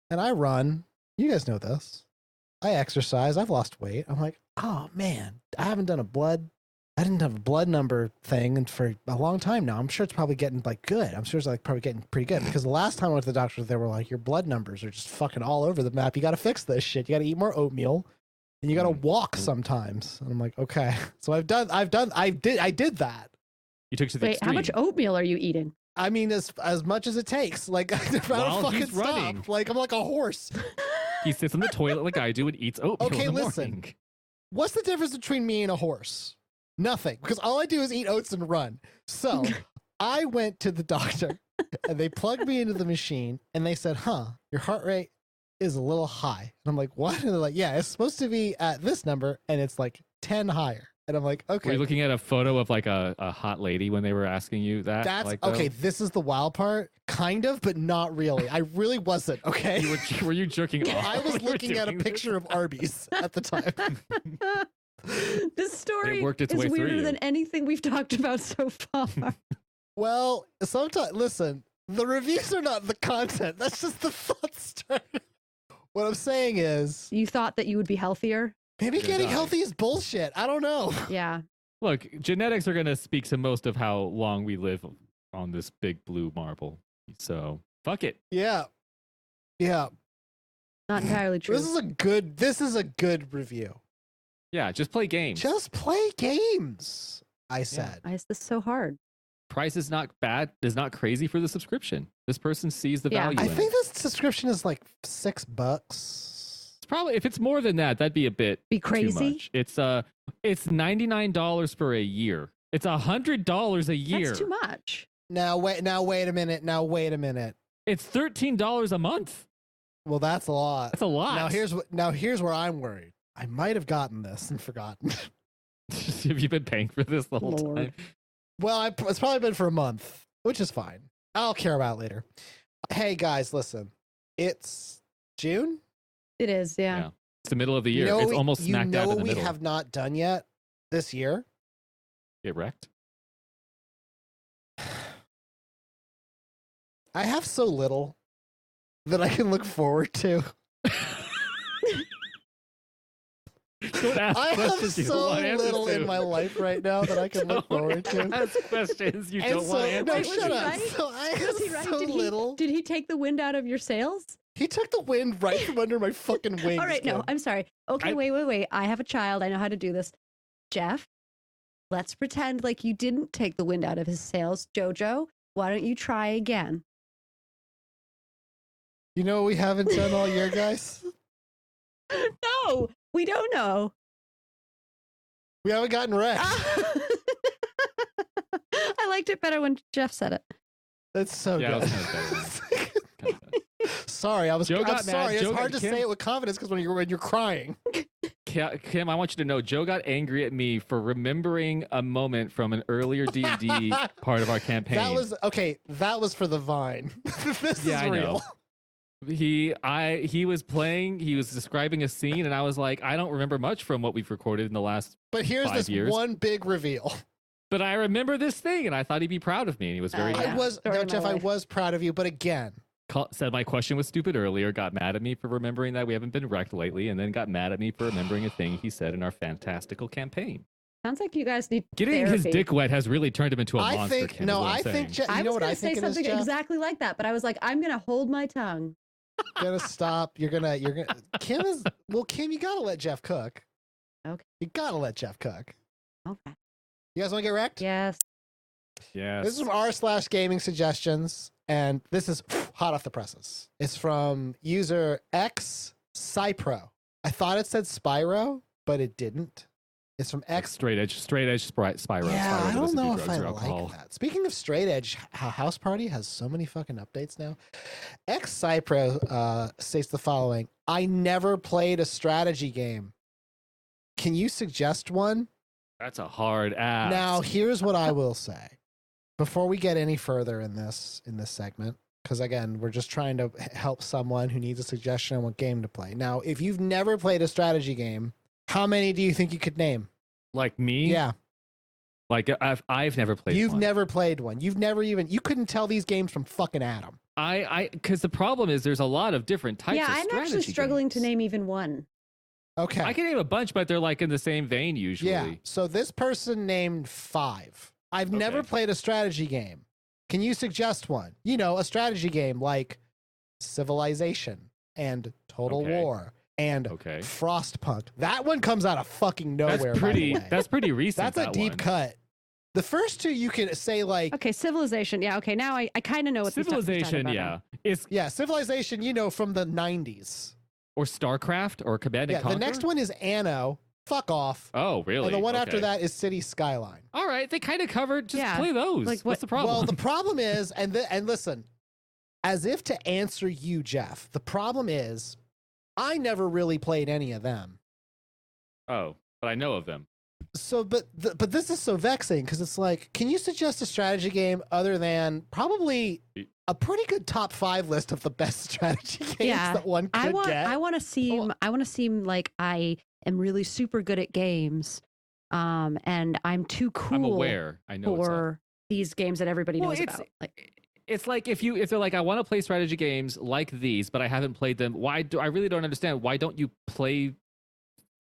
S1: And I run. You guys know this. I exercise. I've lost weight. I'm like, oh man, I didn't have a blood number thing and for a long time now. I'm sure it's probably getting like good. I'm sure it's like probably getting pretty good because the last time I went to the doctor, they were like, your blood numbers are just fucking all over the map. You got to fix this shit. You got to eat more oatmeal and you got to walk sometimes. And I'm like, okay. So I did that.
S2: You took to the
S3: Wait,
S2: extreme.
S3: how much oatmeal are you eating?
S1: I mean, as much as it takes. Like, I don't
S2: While
S1: fucking
S2: he's running.
S1: stop. Like, I'm like a horse.
S2: He sits on the toilet like I do and eats oatmeal
S1: Okay,
S2: in the
S1: listen.
S2: morning.
S1: What's the difference between me and a horse? Nothing, because all I do is eat oats and run. So I went to the doctor and they plugged me into the machine and they said, your heart rate is a little high. And I'm like, what? And they're like, yeah, it's supposed to be at this number and it's like 10 higher. And I'm like, okay.
S2: Were you looking at a photo of like a hot lady when they were asking you that?
S1: That's
S2: like,
S1: okay. This is the wild part, kind of, but not really. I really wasn't. Okay.
S2: Were you jerking off?
S1: I was
S2: when you were
S1: looking at a
S2: doing this?
S1: picture of Arby's at the time.
S3: This story
S2: It worked its
S3: is
S2: way through
S3: weirder
S2: you.
S3: than anything we've talked about so far.
S1: Well, sometimes, listen, the reviews are not the content. That's just the thought start. What I'm saying is,
S3: You thought that you would be healthier?
S1: maybe
S2: You're
S1: getting
S2: dying.
S1: healthy is bullshit. I don't know.
S3: Yeah.
S2: Look, genetics are going to speak to most of how long we live on this big blue marble. So fuck it.
S1: Yeah. Yeah.
S3: Not entirely true.
S1: This is a good review.
S2: Yeah, just play games.
S1: Just play games, I said.
S3: Why is this so hard?
S2: Price is not bad. Is not crazy for the subscription. This person sees the
S3: Yeah.
S2: value.
S1: I
S2: in
S1: think
S2: it.
S1: this subscription is like $6.
S2: It's probably if it's more than that, that'd be a bit
S3: Be
S2: too
S3: crazy?
S2: much. It's $99 for a year. It's $100 a year.
S3: That's too much.
S1: Now wait a minute.
S2: It's $13 a month.
S1: Well, that's a lot.
S2: That's a lot.
S1: Now here's where I'm worried. I might have gotten this and forgotten.
S2: Have you been paying for this the whole
S3: Lord.
S2: time?
S1: Well, it's probably been for a month, which is fine. I'll care about it later. Hey guys, listen. It's June.
S3: It is, yeah.
S2: It's the middle of the year. It's almost smack dab in the
S1: we
S2: middle.
S1: have not done yet this year.
S2: Get wrecked.
S1: I have so little that I can look forward to.
S2: Don't ask
S1: I have
S2: questions you don't
S1: so
S2: want answers
S1: little
S2: to.
S1: in my life right now that I can look
S2: Don't
S1: forward to.
S2: Ask questions you
S1: And
S2: don't
S1: so,
S2: want answers
S1: no,
S3: Wait, was
S1: shut
S3: he
S1: up.
S3: right?
S1: So I
S3: Was
S1: have
S3: he right?
S1: so little.
S3: Did he take the wind out of your sails?
S1: He took the wind right from under my fucking wings.
S3: All right, no,
S1: kid.
S3: I'm sorry. Okay, wait. I have a child. I know how to do this. Jeff, let's pretend like you didn't take the wind out of his sails. Jojo, why don't you try again?
S1: You know what we haven't done all year, guys?
S3: No, we don't know.
S1: We haven't gotten wrecked.
S3: I liked it better when Jeff said it.
S1: That's so
S2: Yeah,
S1: good.
S2: Kinda better.
S1: Sorry, I'm
S2: Joe got
S1: sorry.
S2: mad.
S1: It's
S2: Joe
S1: hard
S2: got-
S1: to say it with confidence because when you're crying.
S2: Kim, I want you to know, Joe got angry at me for remembering a moment from an earlier D&D part of our campaign.
S1: That was okay. That was for the Vine. This
S2: Yeah,
S1: is
S2: I
S1: real.
S2: know. He was playing, he was describing a scene, and I was like, I don't remember much from what we've recorded in the last,
S1: But here's
S2: 5
S1: this
S2: years.
S1: one big reveal.
S2: but I remember this thing, and I thought he'd be proud of me, and he was very
S3: Yeah.
S1: I was
S3: Story
S1: no,
S3: of my
S1: Jeff. I
S3: life.
S1: was proud of you, but again,
S2: said my question was stupid earlier, got mad at me for remembering that we haven't been wrecked lately, and then got mad at me for remembering a thing he said in our fantastical campaign.
S3: Sounds like you guys need
S2: Getting his
S3: therapy.
S2: dick wet has really turned him into a
S1: I
S2: monster.
S1: think
S2: Kim, is
S1: no.
S2: what I'm
S1: I think
S2: saying.
S1: Jeff, you
S3: I
S1: know
S3: was
S1: what
S3: going
S1: I
S3: to say
S1: think it is,
S3: something
S1: Jeff?
S3: exactly like that, but I was like, I'm going to hold my tongue.
S1: Gonna stop. You're gonna. Kim is. Well, Kim, you gotta let Jeff cook.
S3: Okay.
S1: You gotta let Jeff cook.
S3: Okay.
S1: You guys want to get wrecked?
S3: Yes.
S2: Yes.
S1: This is from r/gaming suggestions, and this is hot off the presses. It's from user X Cypro. I thought it said Spyro, but it didn't. It's from X.
S2: straight edge Spyro.
S1: Yeah,
S2: Spyro
S1: I don't
S2: doesn't do
S1: know if
S2: drugs
S1: I
S2: or
S1: like
S2: alcohol.
S1: that. Speaking of straight edge, how House Party has so many fucking updates now. X Cypro states the following: I never played a strategy game. Can you suggest one?
S2: That's a hard ass.
S1: Now, here's what I will say before we get any further in this segment, because again, we're just trying to help someone who needs a suggestion on what game to play. Now, if you've never played a strategy game, how many do you think you could name?
S2: Like me?
S1: Yeah.
S2: Like I've never played
S1: You've
S2: one.
S1: never played one. You've never even, you couldn't tell these games from fucking Adam.
S2: Because the problem is there's a lot of different types of
S3: I'm
S2: strategy
S3: actually struggling to
S2: games.
S3: name even one.
S1: Okay.
S2: I can name a bunch, but they're like in the same vein usually.
S1: Yeah. So this person named 5. I've never
S2: Okay.
S1: played a strategy game. Can you suggest one? You know, a strategy game like Civilization and Total
S2: Okay.
S1: War and
S2: Okay.
S1: Frostpunk. That one comes out of fucking nowhere.
S2: That's pretty.
S1: by the way.
S2: That's pretty recent.
S1: That's a deep
S2: one.
S1: cut. The first two you can say like
S3: Okay, Civilization. Yeah, okay, now I kind of know what
S2: Civilization.
S3: About
S2: Yeah,
S3: now.
S2: is
S1: yeah, Civilization, you know, from the 90s.
S2: or StarCraft or Command
S1: Yeah,
S2: and Conquer.
S1: the next one is Anno. Fuck off.
S2: Oh, really?
S1: And the one after
S2: Okay.
S1: that is City Skyline.
S2: All right, they kind of covered. Just
S3: Yeah,
S2: play those.
S3: like
S2: What's the problem?
S1: Well, the problem is, and listen, as if to answer you, Jeff, the problem is I never really played any of them.
S2: Oh, but I know of them.
S1: So, but this is so vexing because it's like, can you suggest a strategy game other than probably a pretty good top 5 list of the best strategy games
S3: Yeah,
S1: that one could get?
S3: I want to seem like I am really super good at games, and I'm too cool.
S2: I'm aware. I know what's up.
S3: for these games that everybody
S2: Well,
S3: knows
S2: it's-
S3: about. Like,
S2: It's like if they're like, I want to play strategy games like these, but I haven't played them. I really don't understand. Why don't you play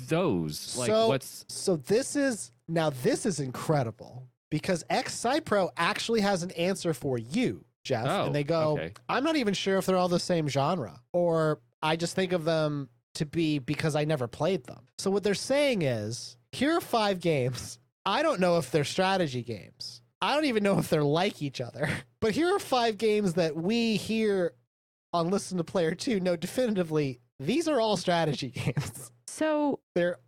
S2: those? Like,
S1: So this is incredible because X-Cypro actually has an answer for you, Jeff.
S2: Oh,
S1: and they go,
S2: okay.
S1: I'm not even sure if they're all the same genre, or I just think of them to be because I never played them. So what they're saying is, here are 5 games. I don't know if they're strategy games. I don't even know if they're like each other. But here are 5 games that we here on Listen to Player 2 know definitively these are all strategy games.
S3: so
S1: They're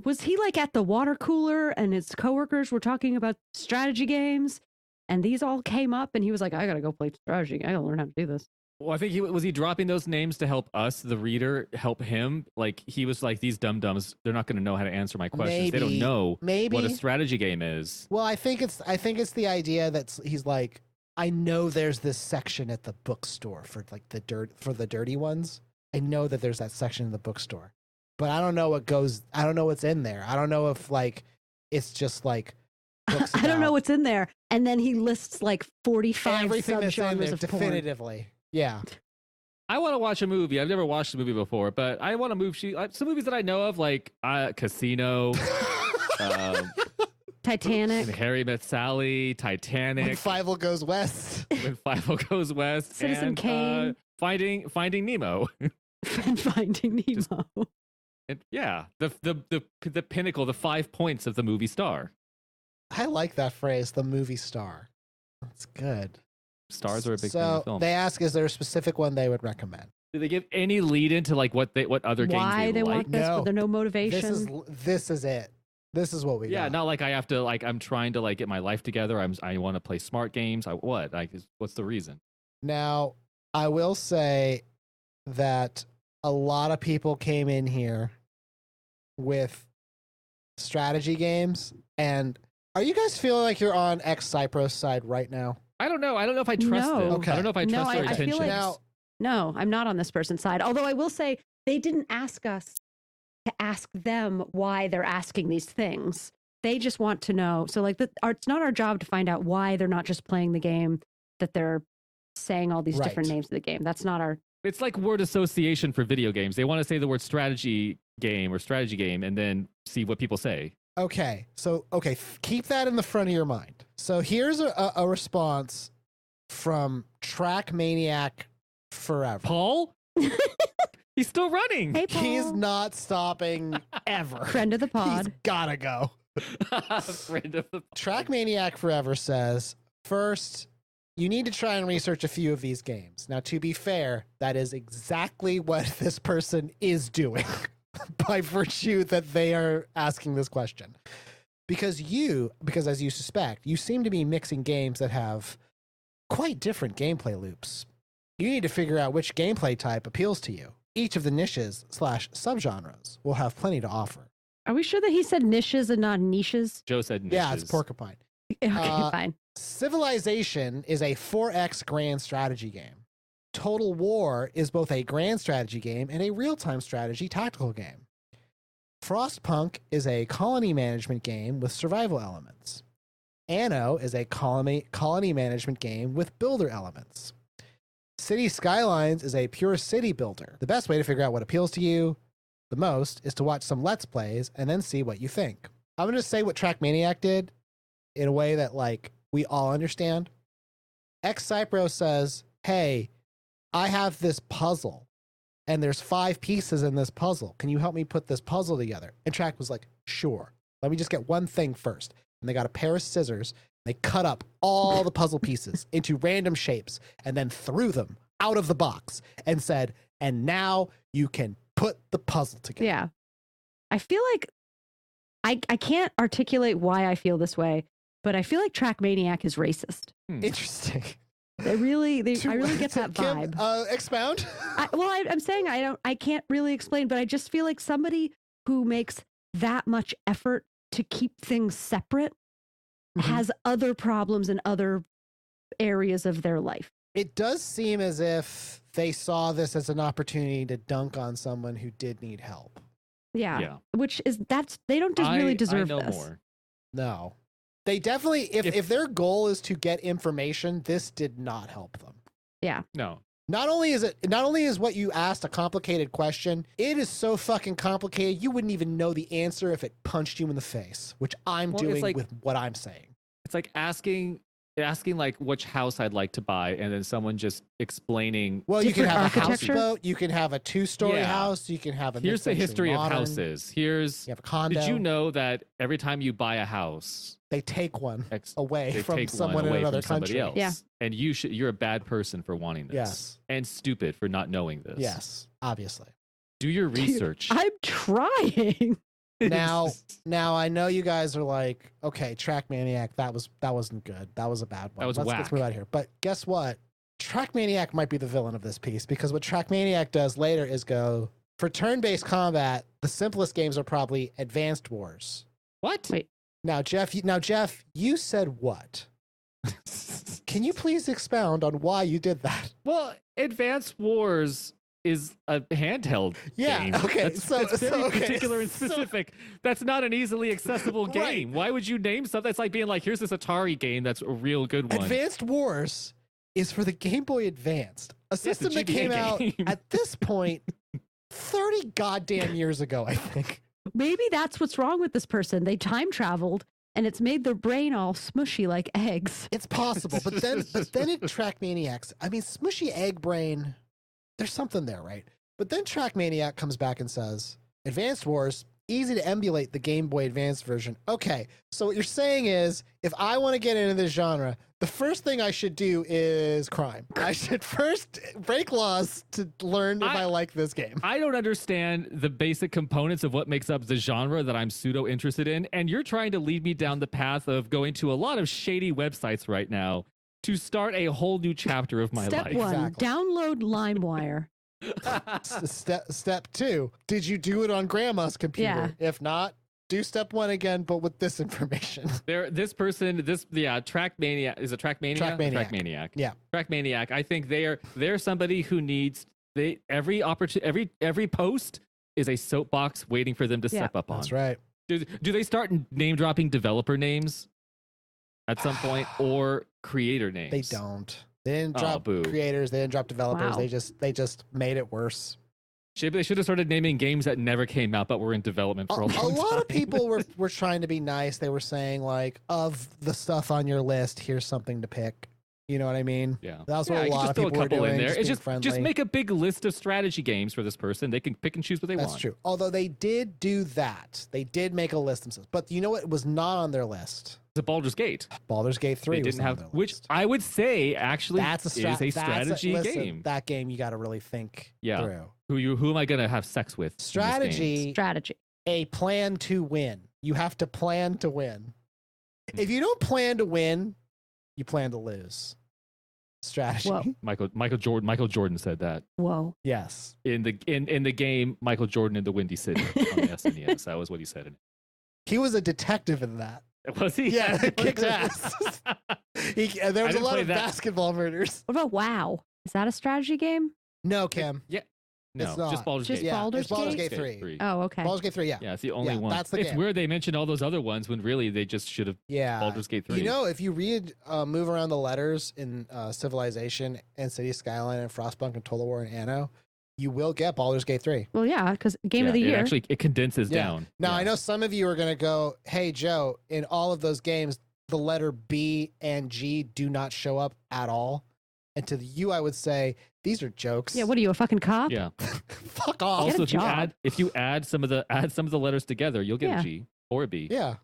S3: was he like at the water cooler and his coworkers were talking about strategy games, and these all came up, and he was like, I gotta go play strategy. I gotta learn how to do this.
S2: Well, I think he dropping those names to help us, the reader, help him. Like he was like, these dum-dums, they're not going to know how to answer my questions. They don't know
S1: maybe
S2: what a strategy game is.
S1: Well, I think it's the idea that he's like, I know there's this section at the bookstore for like the dirty ones. I know that there's that section in the bookstore, but I don't know I don't know what's in there. I don't know if like it's just like books
S3: I don't know
S1: about
S3: what's in there. And then he lists like 45
S1: everything that's in there
S3: subgenres of porn.
S1: definitively. Yeah.
S2: I want to watch a movie. I've never watched a movie before, but I want to move. Some movies that I know of, like Casino,
S3: Titanic,
S2: Harry Met Sally, Titanic,
S1: When Fievel Goes West.
S2: When Fievel Goes West,
S3: Citizen
S2: and
S3: Kane.
S2: Finding Nemo.
S3: and Finding Nemo.
S2: And yeah, the pinnacle, the 5 points of the movie star.
S1: I like that phrase, the movie star. That's good.
S2: Stars are a big thing in
S1: So
S2: film.
S1: they ask, is there a specific one they would recommend?
S2: Do they give any lead into like what other games
S3: Why they
S2: like?
S3: want this?
S1: No.
S3: But there's no motivation.
S1: This is it. This is what we
S2: Yeah,
S1: got.
S2: not like I have to like I'm trying to like get my life together. I want to play smart games. What's the reason?
S1: Now, I will say that a lot of people came in here with strategy games. And are you guys feeling like you're on X-Cypro's side right now?
S2: I don't know. I don't know if I trust
S3: No.
S2: them.
S1: Okay.
S2: I don't know if I
S3: No,
S2: trust their
S3: I feel
S2: intentions.
S3: like-
S1: Now,
S3: No, I'm not on this person's side. Although I will say they didn't ask us to ask them why they're asking these things. They just want to know. So like it's not our job to find out why they're not just playing the game, that they're saying all these different
S1: Right.
S3: names of the game. That's not our.
S2: It's like word association for video games. They want to say the word strategy game or strategy game and then see what people say.
S1: okay. So, keep that in the front of your mind. So here's a response from Track Maniac Forever.
S2: Paul? He's still running.
S3: Hey, Paul.
S1: He's not stopping ever.
S3: Friend of the
S1: He's
S3: pod.
S1: gotta go.
S2: Friend of the
S1: Track Maniac Forever says, first, you need to try and research a few of these games. Now, to be fair, that is exactly what this person is doing by virtue that they are asking this question. Because as you suspect, you seem to be mixing games that have quite different gameplay loops. You need to figure out which gameplay type appeals to you. Each of the niches / subgenres will have plenty to offer.
S3: Are we sure that he said niches and not niches?
S2: Joe said niches.
S1: Yeah, it's Porcupine.
S3: Okay, fine.
S1: Civilization is a 4X grand strategy game. Total War is both a grand strategy game and a real-time strategy tactical game. Frostpunk is a colony management game with survival elements. Anno is a colony management game with builder elements. City Skylines is a pure city builder. The best way to figure out what appeals to you the most is to watch some Let's Plays and then see what you think. I'm going to say what Trackmaniac did in a way that, like, we all understand. X-Cypro says, hey, I have this puzzle, and there's 5 pieces in this puzzle. Can you help me put this puzzle together? And Track was like, sure. Let me just get one thing first. And they got a pair of scissors. They cut up all the puzzle pieces into random shapes and then threw them out of the box and said, and now you can put the puzzle together.
S3: Yeah. I feel like I can't articulate why I feel this way, but I feel like Trackmaniac is racist.
S1: Interesting.
S3: I really get that
S1: Kim,
S3: vibe.
S1: Expound.
S3: I'm saying I can't really explain, but I just feel like somebody who makes that much effort to keep things separate has other problems in other areas of their life.
S1: It does seem as if they saw this as an opportunity to dunk on someone who did need help.
S3: Yeah. Which is they don't just really deserve
S2: I know
S3: this.
S2: more.
S1: No. They definitely, if their goal is to get information, this did not help them.
S3: Yeah.
S2: No.
S1: Not only is what you asked a complicated question, it is so fucking complicated you wouldn't even know the answer if it punched you in the face, which I'm doing with what I'm saying.
S2: It's like asking like which house I'd like to buy, and then someone just explaining.
S1: Well, you can have a
S3: architecture?
S1: houseboat, you can have a 2-story house, you can have a.
S2: Here's the history
S1: modern,
S2: of houses. Here's.
S1: You have a condo.
S2: Did you know that every time you buy a house,
S1: they take one away
S2: they
S1: from
S2: take
S1: someone
S2: one
S1: in
S2: away
S1: another
S2: from somebody
S1: country?
S2: else?
S3: Yeah.
S2: And you're a bad person for wanting this.
S1: Yes.
S2: And stupid for not knowing this.
S1: Yes, obviously.
S2: Do your research.
S3: I'm trying.
S1: Now I know you guys are like, okay, Trackmaniac, that wasn't good. That was a bad one.
S2: That was whack.
S1: Let's move out of here. But guess what? Trackmaniac might be the villain of this piece, because what Trackmaniac does later is go, for turn-based combat, the simplest games are probably Advanced Wars.
S2: What?
S3: Wait.
S1: Now, Jeff, you said what? Can you please expound on why you did that?
S2: Well, Advanced Wars is a handheld game.
S1: Okay.
S2: That's very particular and specific. That's not an easily accessible game. Why would you name something? It's like being like, here's this Atari game that's a real good one.
S1: Advanced Wars is for the Game Boy Advanced, a system that came out at this point 30 goddamn years ago, I think.
S3: Maybe that's what's wrong with this person. They time traveled and it's made their brain all smushy like eggs.
S1: It's possible, but then it Trackmaniacs. I mean, smushy egg brain. There's something there, right? But then Trackmaniac comes back and says, Advanced Wars, easy to emulate the Game Boy Advanced version. Okay, so what you're saying is, if I want to get into this genre, the first thing I should do is crime. I should first break laws to learn if I like this game.
S2: I don't understand the basic components of what makes up the genre that I'm pseudo interested in, and you're trying to lead me down the path of going to a lot of shady websites right now to start a whole new chapter of my
S3: Step
S2: life.
S3: 1,
S1: Exactly.
S3: download LimeWire.
S1: Step 2, did you do it on grandma's computer?
S3: Yeah.
S1: If not, do step 1 again, but with this information.
S2: Trackmaniac is a Trackmania. Trackmaniac.
S1: Yeah.
S2: Trackmaniac. I think they're somebody who needs every post is a soapbox waiting for them to step up on.
S1: That's right.
S2: Do they start name dropping developer names at some point or creator names?
S1: They don't. They didn't drop
S2: boo.
S1: creators. They didn't drop developers.
S3: Wow.
S1: They just made it worse.
S2: They should have started naming games that never came out but were in development for a long time.
S1: A lot of people were trying to be nice. They were saying, like, of the stuff on your list, here's something to pick. You know what I mean?
S2: Yeah.
S1: That was what a
S2: you
S1: lot
S2: just
S1: of
S2: throw
S1: people were doing.
S2: in there. It's
S1: being friendly.
S2: just make a big list of strategy games for this person. They can pick and choose what they want.
S1: That's true. Although they did do that. They did make a list themselves. But you know what was not on their list?
S2: The Baldur's Gate.
S1: Baldur's Gate 3
S2: They
S1: was
S2: didn't
S1: not
S2: have,
S1: on their
S2: which
S1: list.
S2: I would say actually
S1: That's a
S2: strategy
S1: listen,
S2: game.
S1: That game you got to really think through.
S2: Who am I gonna have sex with? in this game?
S3: Strategy.
S1: A plan to win. You have to plan to win. If you don't plan to win, you plan to lose. Strategy.
S3: Whoa.
S2: Michael Jordan said that
S3: Whoa.
S1: Yes.
S2: in the game Michael Jordan in the Windy City on the SNES. That was what he said in it.
S1: He was a detective in that.
S2: Was he?
S1: Yeah, kicked ass. There was a
S2: didn't
S1: lot
S2: play
S1: of
S2: that.
S1: basketball murders.
S3: What about WoW? Is that a strategy game?
S1: No, Kim.
S2: Yeah. No,
S1: It's not.
S2: just Baldur's
S3: Just
S2: Gate.
S1: Yeah,
S3: Baldur's
S1: it's Baldur's
S3: Gate?
S1: Gate 3.
S3: Oh, okay.
S1: Baldur's Gate 3, yeah.
S2: Yeah, it's the only
S1: Yeah,
S2: one.
S1: that's the
S2: It's
S1: game.
S2: weird they mentioned all those other ones when really they just should have
S1: Yeah.
S2: Baldur's Gate 3.
S1: You know, if you read, move around the letters in Civilization and City Skyline and Frostpunk and Total War and Anno, you will get Baldur's Gate 3.
S3: Well, yeah, because game
S2: Yeah,
S3: of the year.
S2: it condenses
S1: Yeah.
S2: down.
S1: Now,
S2: Yeah.
S1: I know some of you are going to go, hey, Joe, in all of those games, the letter B and G do not show up at all. And to you, I would say, these are jokes.
S3: Yeah, what are you, a fucking cop?
S2: Yeah.
S1: Fuck off.
S3: Get a
S2: Also,
S3: job.
S2: if you add some of the letters together, you'll get
S3: Yeah.
S2: a G or a B.
S1: Yeah.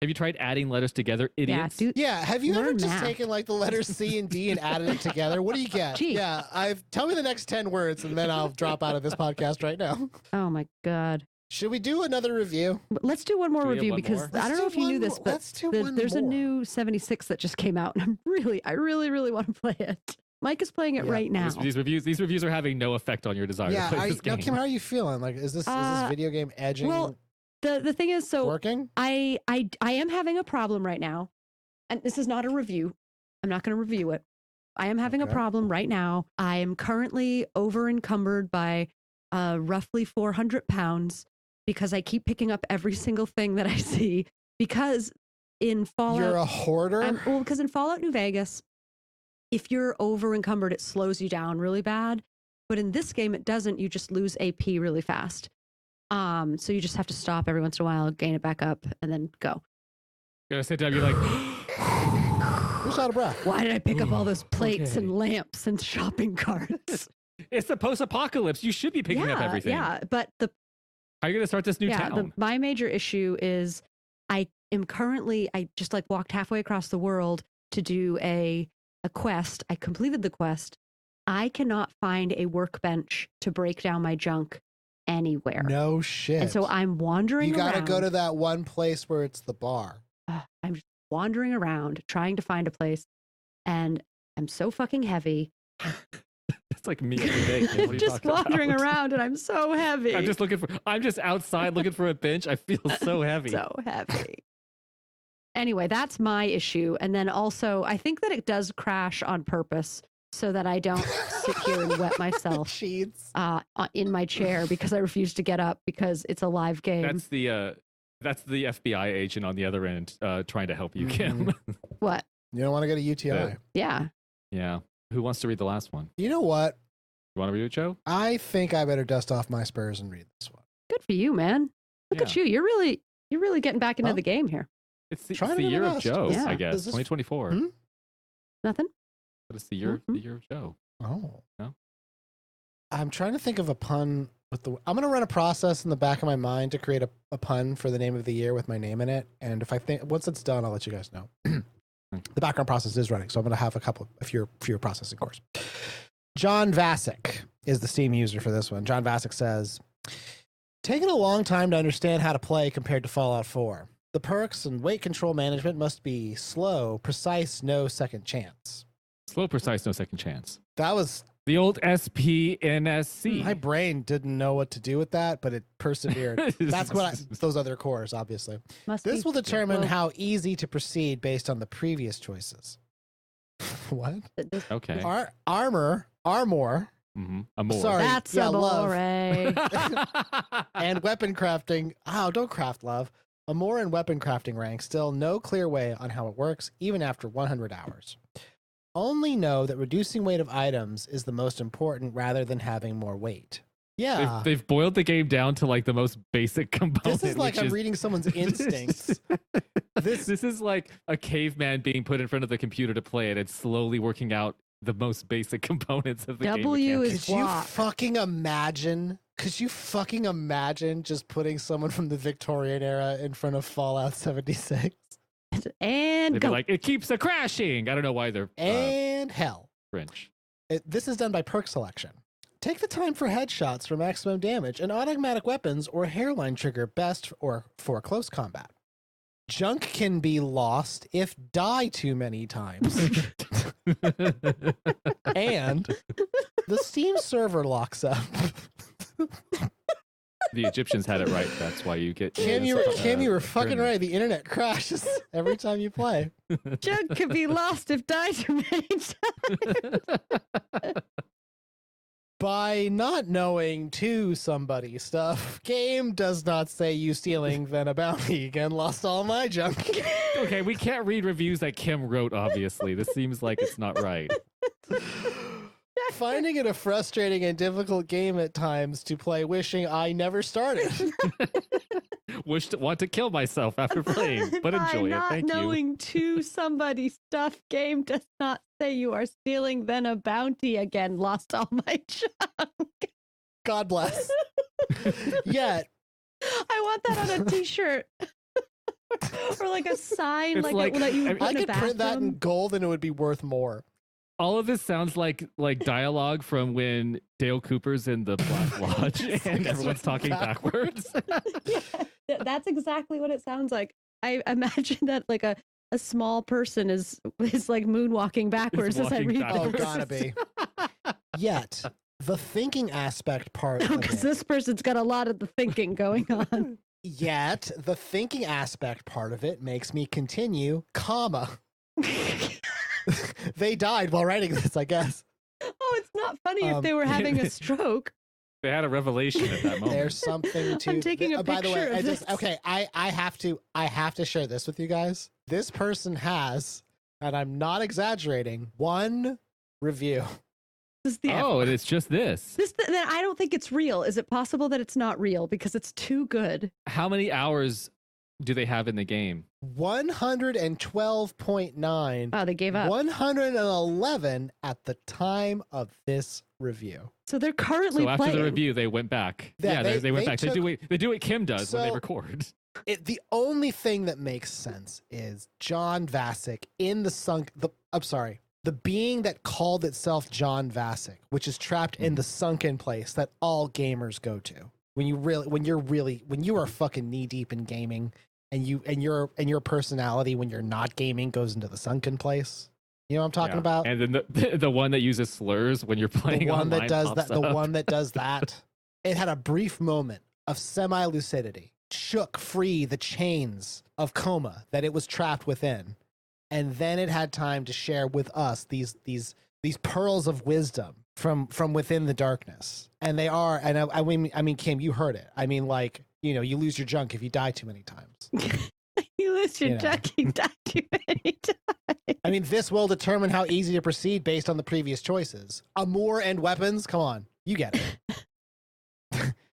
S2: Have you tried adding letters together,
S3: Yeah,
S2: idiots?
S3: dude.
S1: Yeah. Have you ever
S3: Learn
S1: just
S3: math.
S1: taken like the letters C and D and added it together? What do you get?
S3: G.
S1: Yeah. Tell me the next 10 words and then I'll drop out of this podcast right now.
S3: Oh my god.
S1: Should we do another review?
S3: But let's do one more
S2: Do we have
S3: review
S2: one
S3: because
S2: more?
S3: I don't know if you knew this, but
S1: let's do one
S3: there's a
S1: more.
S3: new 76 that just came out, and I really want to play it. Mike is playing it
S1: Yeah.
S3: right now.
S2: These reviews are having no effect on your desire
S1: Yeah.
S2: to play this
S1: Now,
S2: game.
S1: Kim, how are you feeling? Like, is this video game edging
S3: Well, the thing is, so
S1: working?
S3: I am having a problem right now, and this is not a review. I'm not going to review it. I am having a
S1: Okay.
S3: problem right now. I am currently over encumbered by roughly 400 pounds because I keep picking up every single thing that I see. Because in Fallout,
S1: You're a hoarder?
S3: because in Fallout New Vegas, if you're over encumbered, it slows you down really bad. But in this game, it doesn't. You just lose AP really fast. So you just have to stop every once in a while, gain it back up, and then go.
S2: You're gonna sit down. You're like,
S1: Who's out of breath?
S3: Why did I pick up all those plates
S2: Okay.
S3: and lamps and shopping carts?
S2: it's the post-apocalypse. You should be picking up everything.
S3: Yeah, but
S2: How are you gonna start this new town?
S3: my major issue is I just like walked halfway across the world to do a quest. I completed the quest. I cannot find a workbench to break down my junk anywhere.
S1: No shit.
S3: And so I'm wandering
S1: You gotta go
S3: around.
S1: to that one place where it's the bar.
S3: I'm just wandering around trying to find a place, and I'm so fucking heavy.
S2: It's like me every day. Kim. What are you
S3: Just
S2: talking
S3: wandering
S2: about?
S3: around, and I'm so heavy.
S2: I'm just outside looking for a bench. I feel so heavy.
S3: So heavy. Anyway, that's my issue. And then also, I think that it does crash on purpose so that I don't sit here and wet myself
S1: Cheats.
S3: in my chair because I refuse to get up because it's a live game.
S2: That's the FBI agent on the other end trying to help you, Kim.
S3: What?
S1: You don't want to get a UTI.
S3: Yeah.
S2: Yeah. Who wants to read the last one?
S1: You know what?
S2: You want to read it, Joe?
S1: I think I better dust off my spurs and read this one.
S3: Good for you, man. Look at
S2: Yeah.
S3: you. You're really getting back into
S1: Huh?
S3: the game here.
S2: It's the,
S1: Trying
S2: it's
S1: to
S2: the
S1: do
S2: year
S1: my
S2: of
S1: best.
S2: Joe,
S3: Yeah.
S2: I guess.
S1: Is this-
S2: 2024.
S1: Hmm?
S3: Nothing?
S2: But it's the year of Joe.
S1: Oh.
S2: No?
S1: I'm trying to think of a pun with the. I'm gonna run a process in the back of my mind to create a pun for the name of the year with my name in it. And if I think once it's done, I'll let you guys know. The background process is running, so I'm gonna have a few processing cores. John Vasic is the Steam user for this one. John Vasic says, taking a long time to understand how to play compared to Fallout 4. The perks and weight control management must be slow, precise, no second chance.
S2: Slow, precise, no second chance.
S1: That was
S2: The old SPNSC.
S1: my brain didn't know what to do with that, but it persevered. That's what those other cores, obviously.
S3: Must
S1: This
S3: be
S1: will determine
S3: slow.
S1: how easy to proceed based on the previous choices. What?
S2: Okay.
S1: Armor.
S2: Mm-hmm. Amore.
S1: Sorry.
S3: That's
S1: yeah,
S3: amore.
S1: And weapon crafting. Oh, don't craft love. Amore and weapon crafting rank. Still no clear way on how it works, even after 100 hours. Only know that reducing weight of items is the most important rather than having more weight. Yeah.
S2: They've boiled the game down to like the most basic component.
S1: This is like
S2: which
S1: I'm reading someone's instincts.
S2: This is like a caveman being put in front of the computer to play it and slowly working out the most basic components of the game.
S3: W
S2: mechanics.
S3: is
S1: Could you
S3: block.
S1: fucking imagine? Could you fucking imagine just putting someone from the Victorian era in front of Fallout 76?
S3: And
S2: They'd be
S3: go.
S2: like, it keeps a crashing. I don't know why they're
S1: And hell.
S2: French.
S1: This is done by perk selection. Take the time for headshots for maximum damage and automatic weapons or hairline trigger best or for close combat. Junk can be lost if die too many times. And the Steam server locks up.
S2: The Egyptians had it right. That's why you get.
S1: Kim, you were fucking
S2: tournament.
S1: right. The internet crashes every time you play.
S3: Junk can be lost if died too many times.
S1: By not knowing to somebody stuff, game does not say you stealing then a bounty again lost all my junk.
S2: Okay, we can't read reviews that Kim wrote, obviously. This seems like it's not right.
S1: Finding it a frustrating and difficult game at times to play, wishing I never started.
S2: Want to kill myself after playing, but enjoy it. Thank you.
S3: Not knowing to somebody stuff, game does not say you are stealing then a bounty again lost all my junk.
S1: God bless. Yet
S3: I want that on a t-shirt. Or like a sign,
S2: It's
S3: like that you would
S1: I
S3: put in a
S1: could print that in
S3: bathroom.
S1: gold and it would be worth more.
S2: All of this sounds like dialogue from when Dale Cooper's in the Black Lodge and everyone's talking backwards.
S3: Yeah, that's exactly what it sounds like. I imagine that like a small person is like moonwalking backwards as I
S2: walking
S3: read
S2: backwards.
S1: Oh, gotta be. Yet, the thinking aspect part of
S3: because
S1: it,
S3: this person's got a lot of the thinking going on.
S1: yet, the thinking aspect part of it makes me continue, comma. They died while writing this, I guess.
S3: Oh, it's not funny if they were having a stroke.
S2: They had a revelation at that moment.
S1: There's something to.
S3: I'm taking a
S1: by the way,
S3: picture of this.
S1: okay. I have to share this with you guys. This person has, and I'm not exaggerating, one review.
S3: This is the
S2: Oh, and it's just this.
S3: then I don't think it's real. Is it possible that it's not real because it's too good?
S2: How many hours do they have in the game?
S1: 112.9.
S3: Oh, they gave up.
S1: 111 at the time of this review.
S3: So they're currently
S2: So after
S3: playing.
S2: the review, they went back.
S1: Yeah,
S2: they went
S1: they
S2: back.
S1: took-
S2: They do what Kim does when they
S1: So-
S2: record.
S1: The only thing that makes sense is John Vasic in the being that called itself John Vasic, which is trapped in the sunken place that all gamers go to. When you are fucking knee deep in gaming and your personality when you're not gaming goes into the sunken place. You know what I'm talking
S2: Yeah.
S1: about?
S2: And then the one that uses slurs when you're playing
S1: The one
S2: online
S1: that does
S2: pops
S1: that. The
S2: up.
S1: one that does that. It had a brief moment of semi-lucidity, shook free the chains of coma that it was trapped within, and then it had time to share with us these pearls of wisdom from within the darkness. And they are, and I mean, Kim, you heard it. I mean, like, you know, you lose your junk if you die too many times.
S3: You lose your
S1: You know.
S3: junk, you die too many times.
S1: I mean, this will determine how easy to proceed based on the previous choices. Amour and weapons, come on, you get it.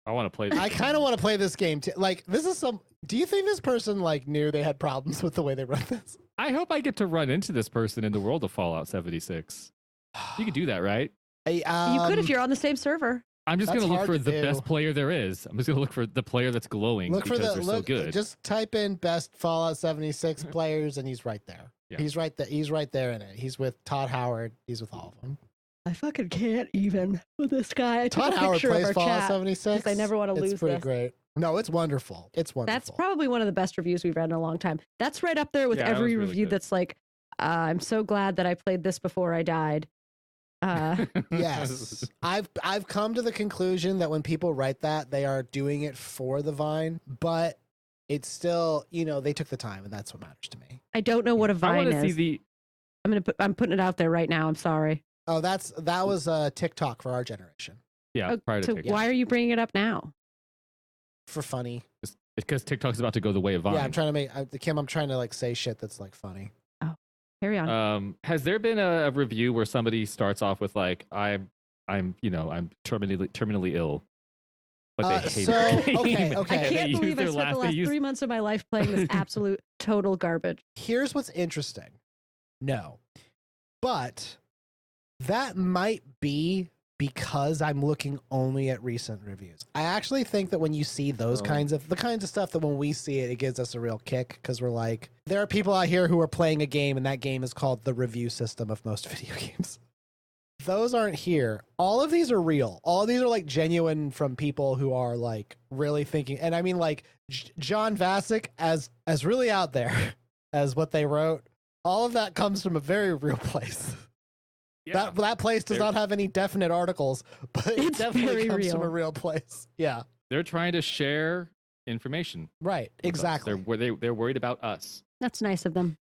S2: I want to play this.
S1: I kind of want to play this game too. Like, this is some. Do you think this person like knew they had problems with the way they wrote this?
S2: I hope I get to run into this person in the world of Fallout 76. You could do that, right?
S3: You could if you're on the same server.
S2: I'm just
S1: That's
S2: going to look
S1: hard
S2: for
S1: to
S2: the
S1: do.
S2: best player there is. I'm just going to look for the player that's glowing
S1: look for
S2: because
S1: the
S2: they're
S1: look.
S2: so good.
S1: Just type in best Fallout 76 players, and he's right there.
S2: Yeah.
S1: He's right there. He's right there in it. He's with Todd Howard. He's with all of them.
S3: I fucking can't even with this guy. I took
S1: Todd
S3: a
S1: Howard
S3: picture of
S1: plays
S3: our
S1: Fallout
S3: chat
S1: 76.
S3: because I never want to
S1: It's
S3: lose
S1: pretty
S3: this.
S1: great. No, it's wonderful. It's wonderful.
S3: That's probably one of the best reviews we've read in a long time. That's right up there with
S2: Yeah, that was
S3: every
S2: really
S3: review
S2: good.
S3: that's like, I'm so glad that I played this before I died.
S1: Yes. I've come to the conclusion that when people write that, they are doing it for the Vine, but it's still, you know, they took the time, and that's what matters to me.
S3: I don't know what a
S2: I
S3: Vine
S2: want to see
S3: is.
S2: the.
S3: I'm putting it out there right now. I'm sorry.
S1: Oh, that was TikTok for our generation.
S2: Yeah,
S3: Oh,
S2: prior to
S3: so
S2: TikTok.
S3: why are you bringing it up now?
S1: For funny.
S2: Because TikTok's about to go the way of Vine.
S1: Yeah, I'm trying to make Kim. I'm trying to like say shit that's like funny.
S3: Carry on.
S2: Has there been a review where somebody starts off with like, I'm terminally ill, but they hate
S1: so,
S2: the game.
S1: okay.
S3: I
S2: They
S3: can't
S2: use
S3: believe I
S2: their
S3: spent the
S2: they
S3: last
S2: use-
S3: 3 months of my life playing this absolute total garbage.
S1: Here's what's interesting. No, but that might be because I'm looking only at recent reviews. I actually think that when you see those
S2: Oh.
S1: kinds of stuff that when we see it, it gives us a real kick because we're like, there are people out here who are playing a game and that game is called the review system of most video games. Those aren't here. All of these are real. All of these are like genuine from people who are like really thinking. And I mean like John Vasic as really out there as what they wrote. All of that comes from a very real place.
S2: Yeah.
S1: That place does
S2: They're-
S1: not have any definite articles, but it
S3: It's
S1: definitely
S3: very
S1: comes from
S3: real.
S1: a real place. Yeah,
S2: They're trying to share information.
S1: right.
S2: with us.
S1: Exactly.
S2: They're worried about us.
S3: That's nice of them.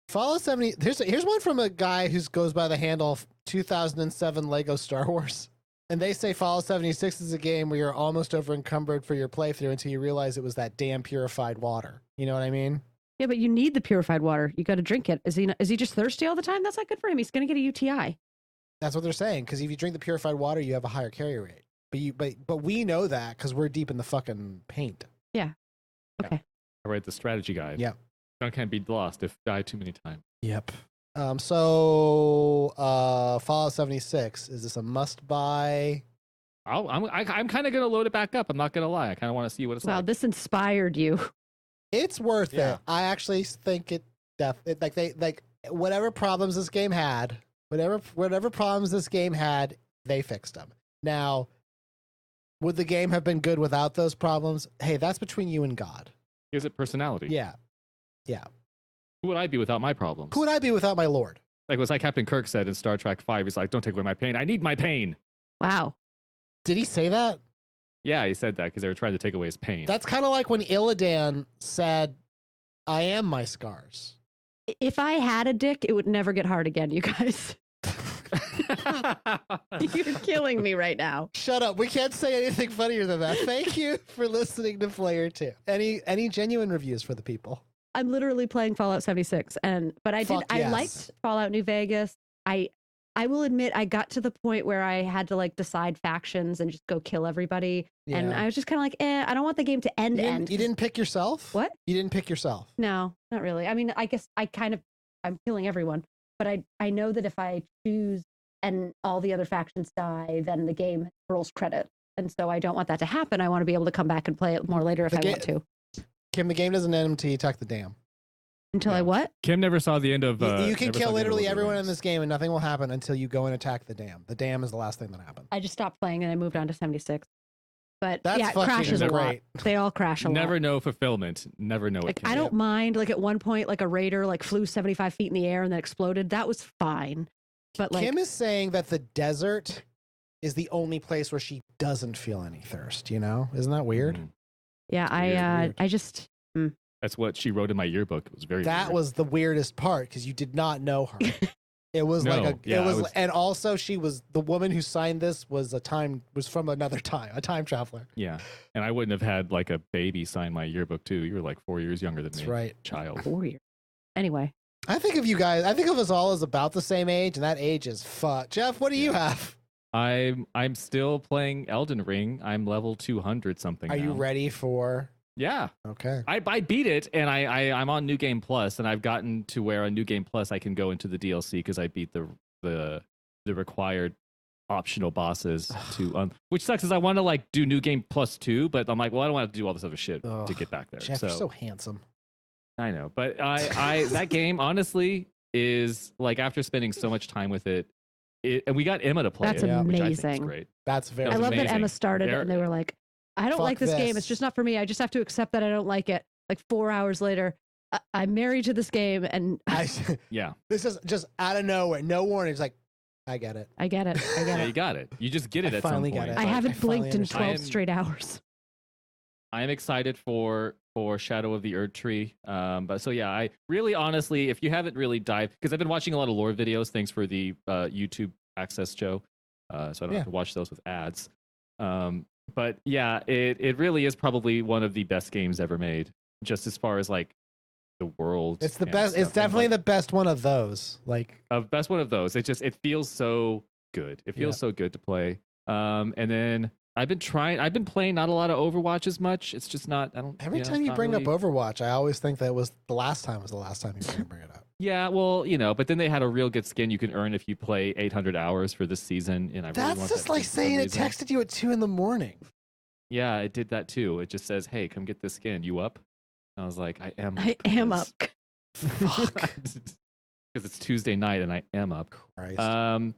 S1: Fallout 70. Here's one from a guy who goes by the handle of 2007 Lego Star Wars. And they say Fallout 76 is a game where you're almost over encumbered for your playthrough until you realize it was that damn purified water. You know what I mean?
S3: Yeah, but you need the purified water. You got to drink it. Is he just thirsty all the time? That's not good for him. He's going to get a UTI.
S1: That's what they're saying. Because if you drink the purified water, you have a higher carrier rate. But we know that because we're deep in the fucking paint.
S3: Yeah. Okay.
S2: Yeah. I write the strategy guide.
S1: Yep.
S2: Can't be lost if die too many times.
S1: Yep. So Fallout 76, is this a must buy?
S2: I'm kind of gonna load it back up. I'm not gonna lie. I kind of want to see what it's
S3: Wow,
S2: like.
S3: this inspired you.
S1: It's worth
S2: Yeah.
S1: it. I actually think whatever problems this game had, they fixed them. Now, would the game have been good without those problems? Hey, that's between you and God.
S2: Is it personality?
S1: Yeah. Yeah.
S2: Who would I be without my problems?
S1: Who would I be without my Lord?
S2: Like was like Captain Kirk said in Star Trek V. He's like, "Don't take away my pain. I need my pain."
S3: Wow.
S1: Did he say that?
S2: Yeah, he said that because they were trying to take away his pain.
S1: That's kind of like when Illidan said, "I am my scars."
S3: If I had a dick, it would never get hard again, you guys. You're killing me right now.
S1: Shut up. We can't say anything funnier than that. Thank you for listening to Player 2. Any genuine reviews for the people?
S3: I'm literally playing Fallout 76, but I
S1: Fuck yes.
S3: I liked Fallout New Vegas. I will admit I got to the point where I had to like decide factions and just go kill everybody.
S1: Yeah.
S3: And I was just kind of like, I don't want the game to end.
S1: You didn't pick yourself?
S3: What?
S1: You didn't pick yourself?
S3: No, not really. I mean, I guess I'm killing everyone, but I know that if I choose and all the other factions die, then the game rolls credit. And so I don't want that to happen. I want to be able to come back and play it more later if I want to.
S1: Kim, the game doesn't end until you attack the dam.
S3: Until I what?
S2: Kim never saw the end of.
S1: You can
S2: never
S1: kill
S2: saw the end of
S1: literally
S2: Lord of the
S1: everyone in
S2: Rings.
S1: this game and nothing will happen until you go and attack the dam. The dam is the last thing that happens.
S3: I just stopped playing and I moved on to 76. But
S1: That's
S3: yeah, it
S1: fucking
S3: crashes a lot.
S1: great.
S3: They all crash a lot.
S2: Never know fulfillment. Never know
S3: Like
S2: it.
S3: I don't mind. Like at one point, like a raider like flew 75 feet in the air and then exploded. That was fine. But like
S1: Kim is saying that the desert is the only place where she doesn't feel any thirst, you know? Isn't that weird?
S3: yeah,
S1: weird.
S3: I just
S2: That's what she wrote in my yearbook. It was very.
S1: That
S2: weird.
S1: was the weirdest part because you did not know her. It was
S2: No,
S1: like
S2: yeah, I was-
S1: and also she was the woman who signed this was from another time, a time traveler.
S2: Yeah, and I wouldn't have had like a baby sign my yearbook too. You were like 4 years younger than
S1: That's
S2: me.
S1: right.
S2: Child.
S3: 4 years. Anyway,
S1: I think of us all as about the same age, and that age is fuck. Jeff, what do you have?
S2: I'm still playing Elden Ring. I'm level 200 something.
S1: Are you
S2: now.
S1: ready for?
S2: Yeah.
S1: Okay.
S2: I beat it, and I'm on New Game Plus, and I've gotten to where on New Game Plus I can go into the DLC because I beat the required optional bosses which sucks is I want to like do New Game Plus 2, but I'm like, well, I don't want to do all this other shit
S1: Ugh,
S2: to get back there.
S1: Jeff, you're so handsome.
S2: I know, but I that game honestly is like after spending so much time with it, and we got Emma to play
S3: That's
S2: it, which I think is
S3: amazing.
S2: great.
S1: That's very.
S3: I
S2: was
S3: love that
S2: amazing.
S3: Emma started it
S2: There-
S3: and they were like, I don't
S1: Fuck
S3: like this game.
S1: this.
S3: It's just not for me. I just have to accept that I don't like it. Like 4 hours later, I'm married to this game and
S2: Yeah,
S1: This is just out of nowhere, no warning. It's like, I get it.
S3: I get it. I get
S2: yeah,
S3: it.
S2: you got it. You just get it
S1: I
S2: at some
S1: finally
S2: point.
S1: got it.
S3: I
S1: I
S3: haven't
S1: finally
S3: blinked in
S1: understand.
S3: 12
S2: I am-
S3: straight hours.
S2: I am excited for Shadow of the Erd Tree. But so yeah, I really honestly, if you haven't really dived, because I've been watching a lot of lore videos, thanks for the YouTube access, Joe. So I don't have to watch those with ads. But yeah, it really is probably one of the best games ever made, just as far as like the world.
S1: It's the
S2: and
S1: best.
S2: stuff.
S1: It's
S2: And,
S1: definitely
S2: like,
S1: the best one of those. Like,
S2: best one of those. It feels so good. It feels so good to play. And then I've been playing not a lot of Overwatch as much. It's just not. I don't.
S1: every
S2: it's
S1: time you
S2: not
S1: bring
S2: really-
S1: up Overwatch, I always think that was the last time you were gonna bring it up.
S2: Yeah, well, but then they had a real good skin you can earn if you play 800 hours for this season, and I really
S1: That's
S2: want
S1: just
S2: that
S1: like
S2: for some
S1: saying it
S2: reason.
S1: texted you at 2 a.m.
S2: Yeah, it did that too. It just says, "Hey, come get this skin. You up?" And I was like, "I am.
S3: I am up.
S1: Fuck.
S2: Because it's Tuesday night and I am up.
S1: Christ.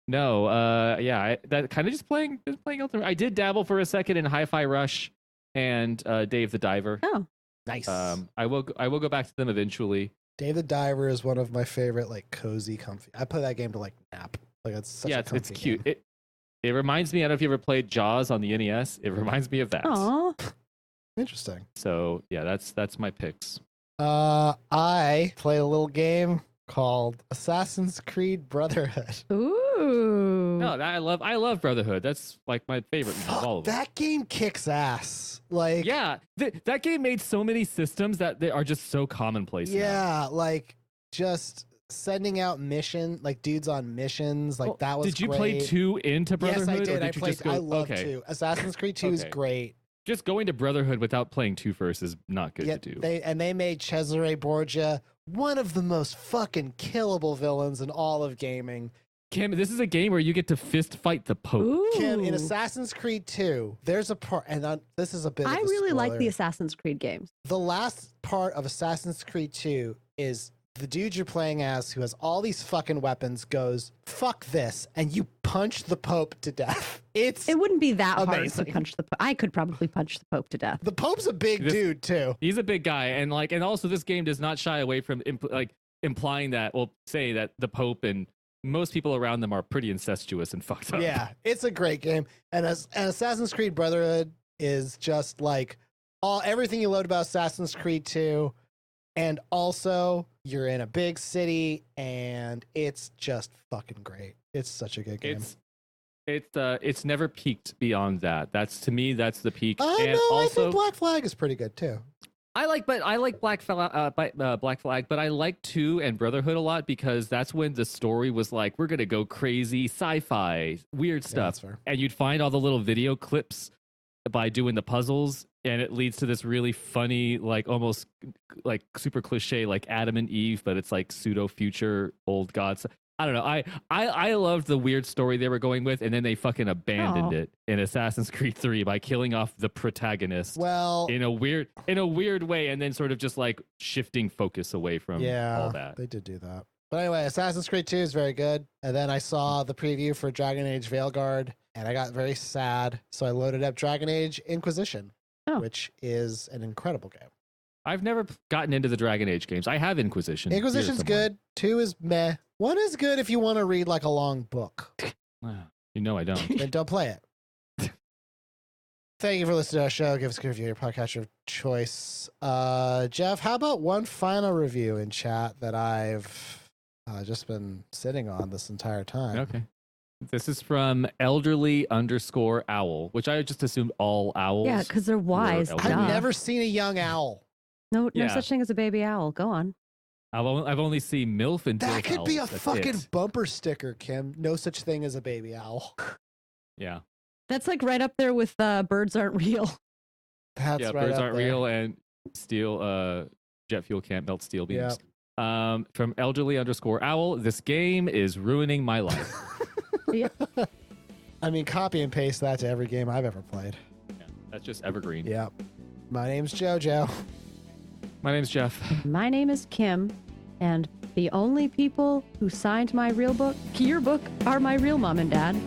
S2: No, yeah, that kind of just playing Elden Ring. I did dabble for a second in Hi-Fi Rush and Dave the Diver.
S3: Oh,
S1: Nice.
S2: I will go back to them eventually.
S1: Dave the Diver is one of my favorite, like, cozy, comfy. I play that game to like nap. Like, it's such a
S2: It's
S1: comfy
S2: cute.
S1: game.
S2: It reminds me. I don't know if you ever played Jaws on the NES. It reminds me of that.
S3: aw.
S1: Interesting.
S2: So yeah, that's my picks.
S1: I play a little game called Assassin's Creed Brotherhood.
S3: Ooh.
S2: No, I love Brotherhood. That's like my favorite of all of them.
S1: That game kicks ass. Like,
S2: Yeah, that game made so many systems that they are just so commonplace.
S1: yeah, like just sending out dudes on missions. Like that was.
S2: Did you
S1: great.
S2: play 2 into Brotherhood?
S1: Yes, I did.
S2: Or
S1: I
S2: you
S1: played.
S2: just go,
S1: I love
S2: okay.
S1: 2. Assassin's Creed 2 is
S2: Okay.
S1: great.
S2: Just going to Brotherhood without playing 2 first is not good
S1: Yeah,
S2: to do.
S1: they made Cesare Borgia one of the most fucking killable villains in all of gaming.
S2: Kim, this is a game where you get to fist fight the Pope.
S3: Ooh.
S1: Kim, in Assassin's Creed 2, there's a part, and this is a bit.
S3: I
S1: of a
S3: really like the
S1: spoiler.
S3: Assassin's Creed games.
S1: The last part of Assassin's Creed 2 is the dude you're playing as, who has all these fucking weapons, goes, fuck this, and you punch the Pope to death. It
S3: wouldn't be that hard
S1: amazing.
S3: to punch the Pope. I could probably punch the Pope to death.
S1: The Pope's a big dude, too.
S2: He's a big guy, and also this game does not shy away from implying that, say that the Pope and most people around them are pretty incestuous and fucked up.
S1: Yeah, it's a great game. And Assassin's Creed Brotherhood is just like everything you loved about Assassin's Creed 2. And also, you're in a big city, and it's just fucking great. It's such a good game.
S2: It's never peaked beyond that. To me, that's the peak.
S1: Oh
S2: and
S1: no, I
S2: also,
S1: think Black Flag is pretty good too.
S2: I like Black Flag, but I like 2 and Brotherhood a lot because that's when the story was like, we're gonna go crazy, sci-fi, weird stuff,
S1: that's fair.
S2: and you'd find all the little video clips by doing the puzzles, and it leads to this really funny, like almost like super cliche, like Adam and Eve, but it's like pseudo future old gods. I don't know. I loved the weird story they were going with, and then they fucking abandoned it in Assassin's Creed 3 by killing off the protagonist.
S1: Well,
S2: in a weird way, and then sort of just like shifting focus away from all that.
S1: They did do that. But anyway, Assassin's Creed 2 is very good. And then I saw the preview for Dragon Age Veilguard, and I got very sad. So I loaded up Dragon Age Inquisition, which is an incredible game.
S2: I've never gotten into the Dragon Age games. I have Inquisition.
S1: Inquisition's good. 2 is meh. 1 is good if you want to read like a long book.
S2: You know I don't.
S1: Then don't play it. Thank you for listening to our show. Give us a good review, your podcast of choice. Jeff, how about one final review in chat that I've just been sitting on this entire time?
S2: Okay. This is from elderly_owl, which I just assumed all owls.
S3: Yeah, because they're wise.
S2: elderly.
S1: I've never seen a young owl.
S3: No
S2: Yeah.
S3: such thing as a baby owl. Go on.
S2: I've only seen MILF and
S1: That
S2: DILF
S1: could be a
S2: owls. That's
S1: fucking
S2: it.
S1: bumper sticker, Kim. No such thing as a baby owl.
S2: Yeah.
S3: That's like right up there with birds aren't real.
S1: That's
S2: Yeah,
S1: right
S2: birds
S1: up
S2: aren't
S1: there.
S2: real, and jet fuel can't melt steel beams. From elderly_owl, this game is ruining my life.
S3: Yeah.
S1: I mean, copy and paste that to every game I've ever played.
S2: Yeah, that's just evergreen.
S1: Yep. My name's JoJo.
S2: My name's Jeff.
S3: My name is Kim, and the only people who signed my real book, yearbook, are my real mom and dad.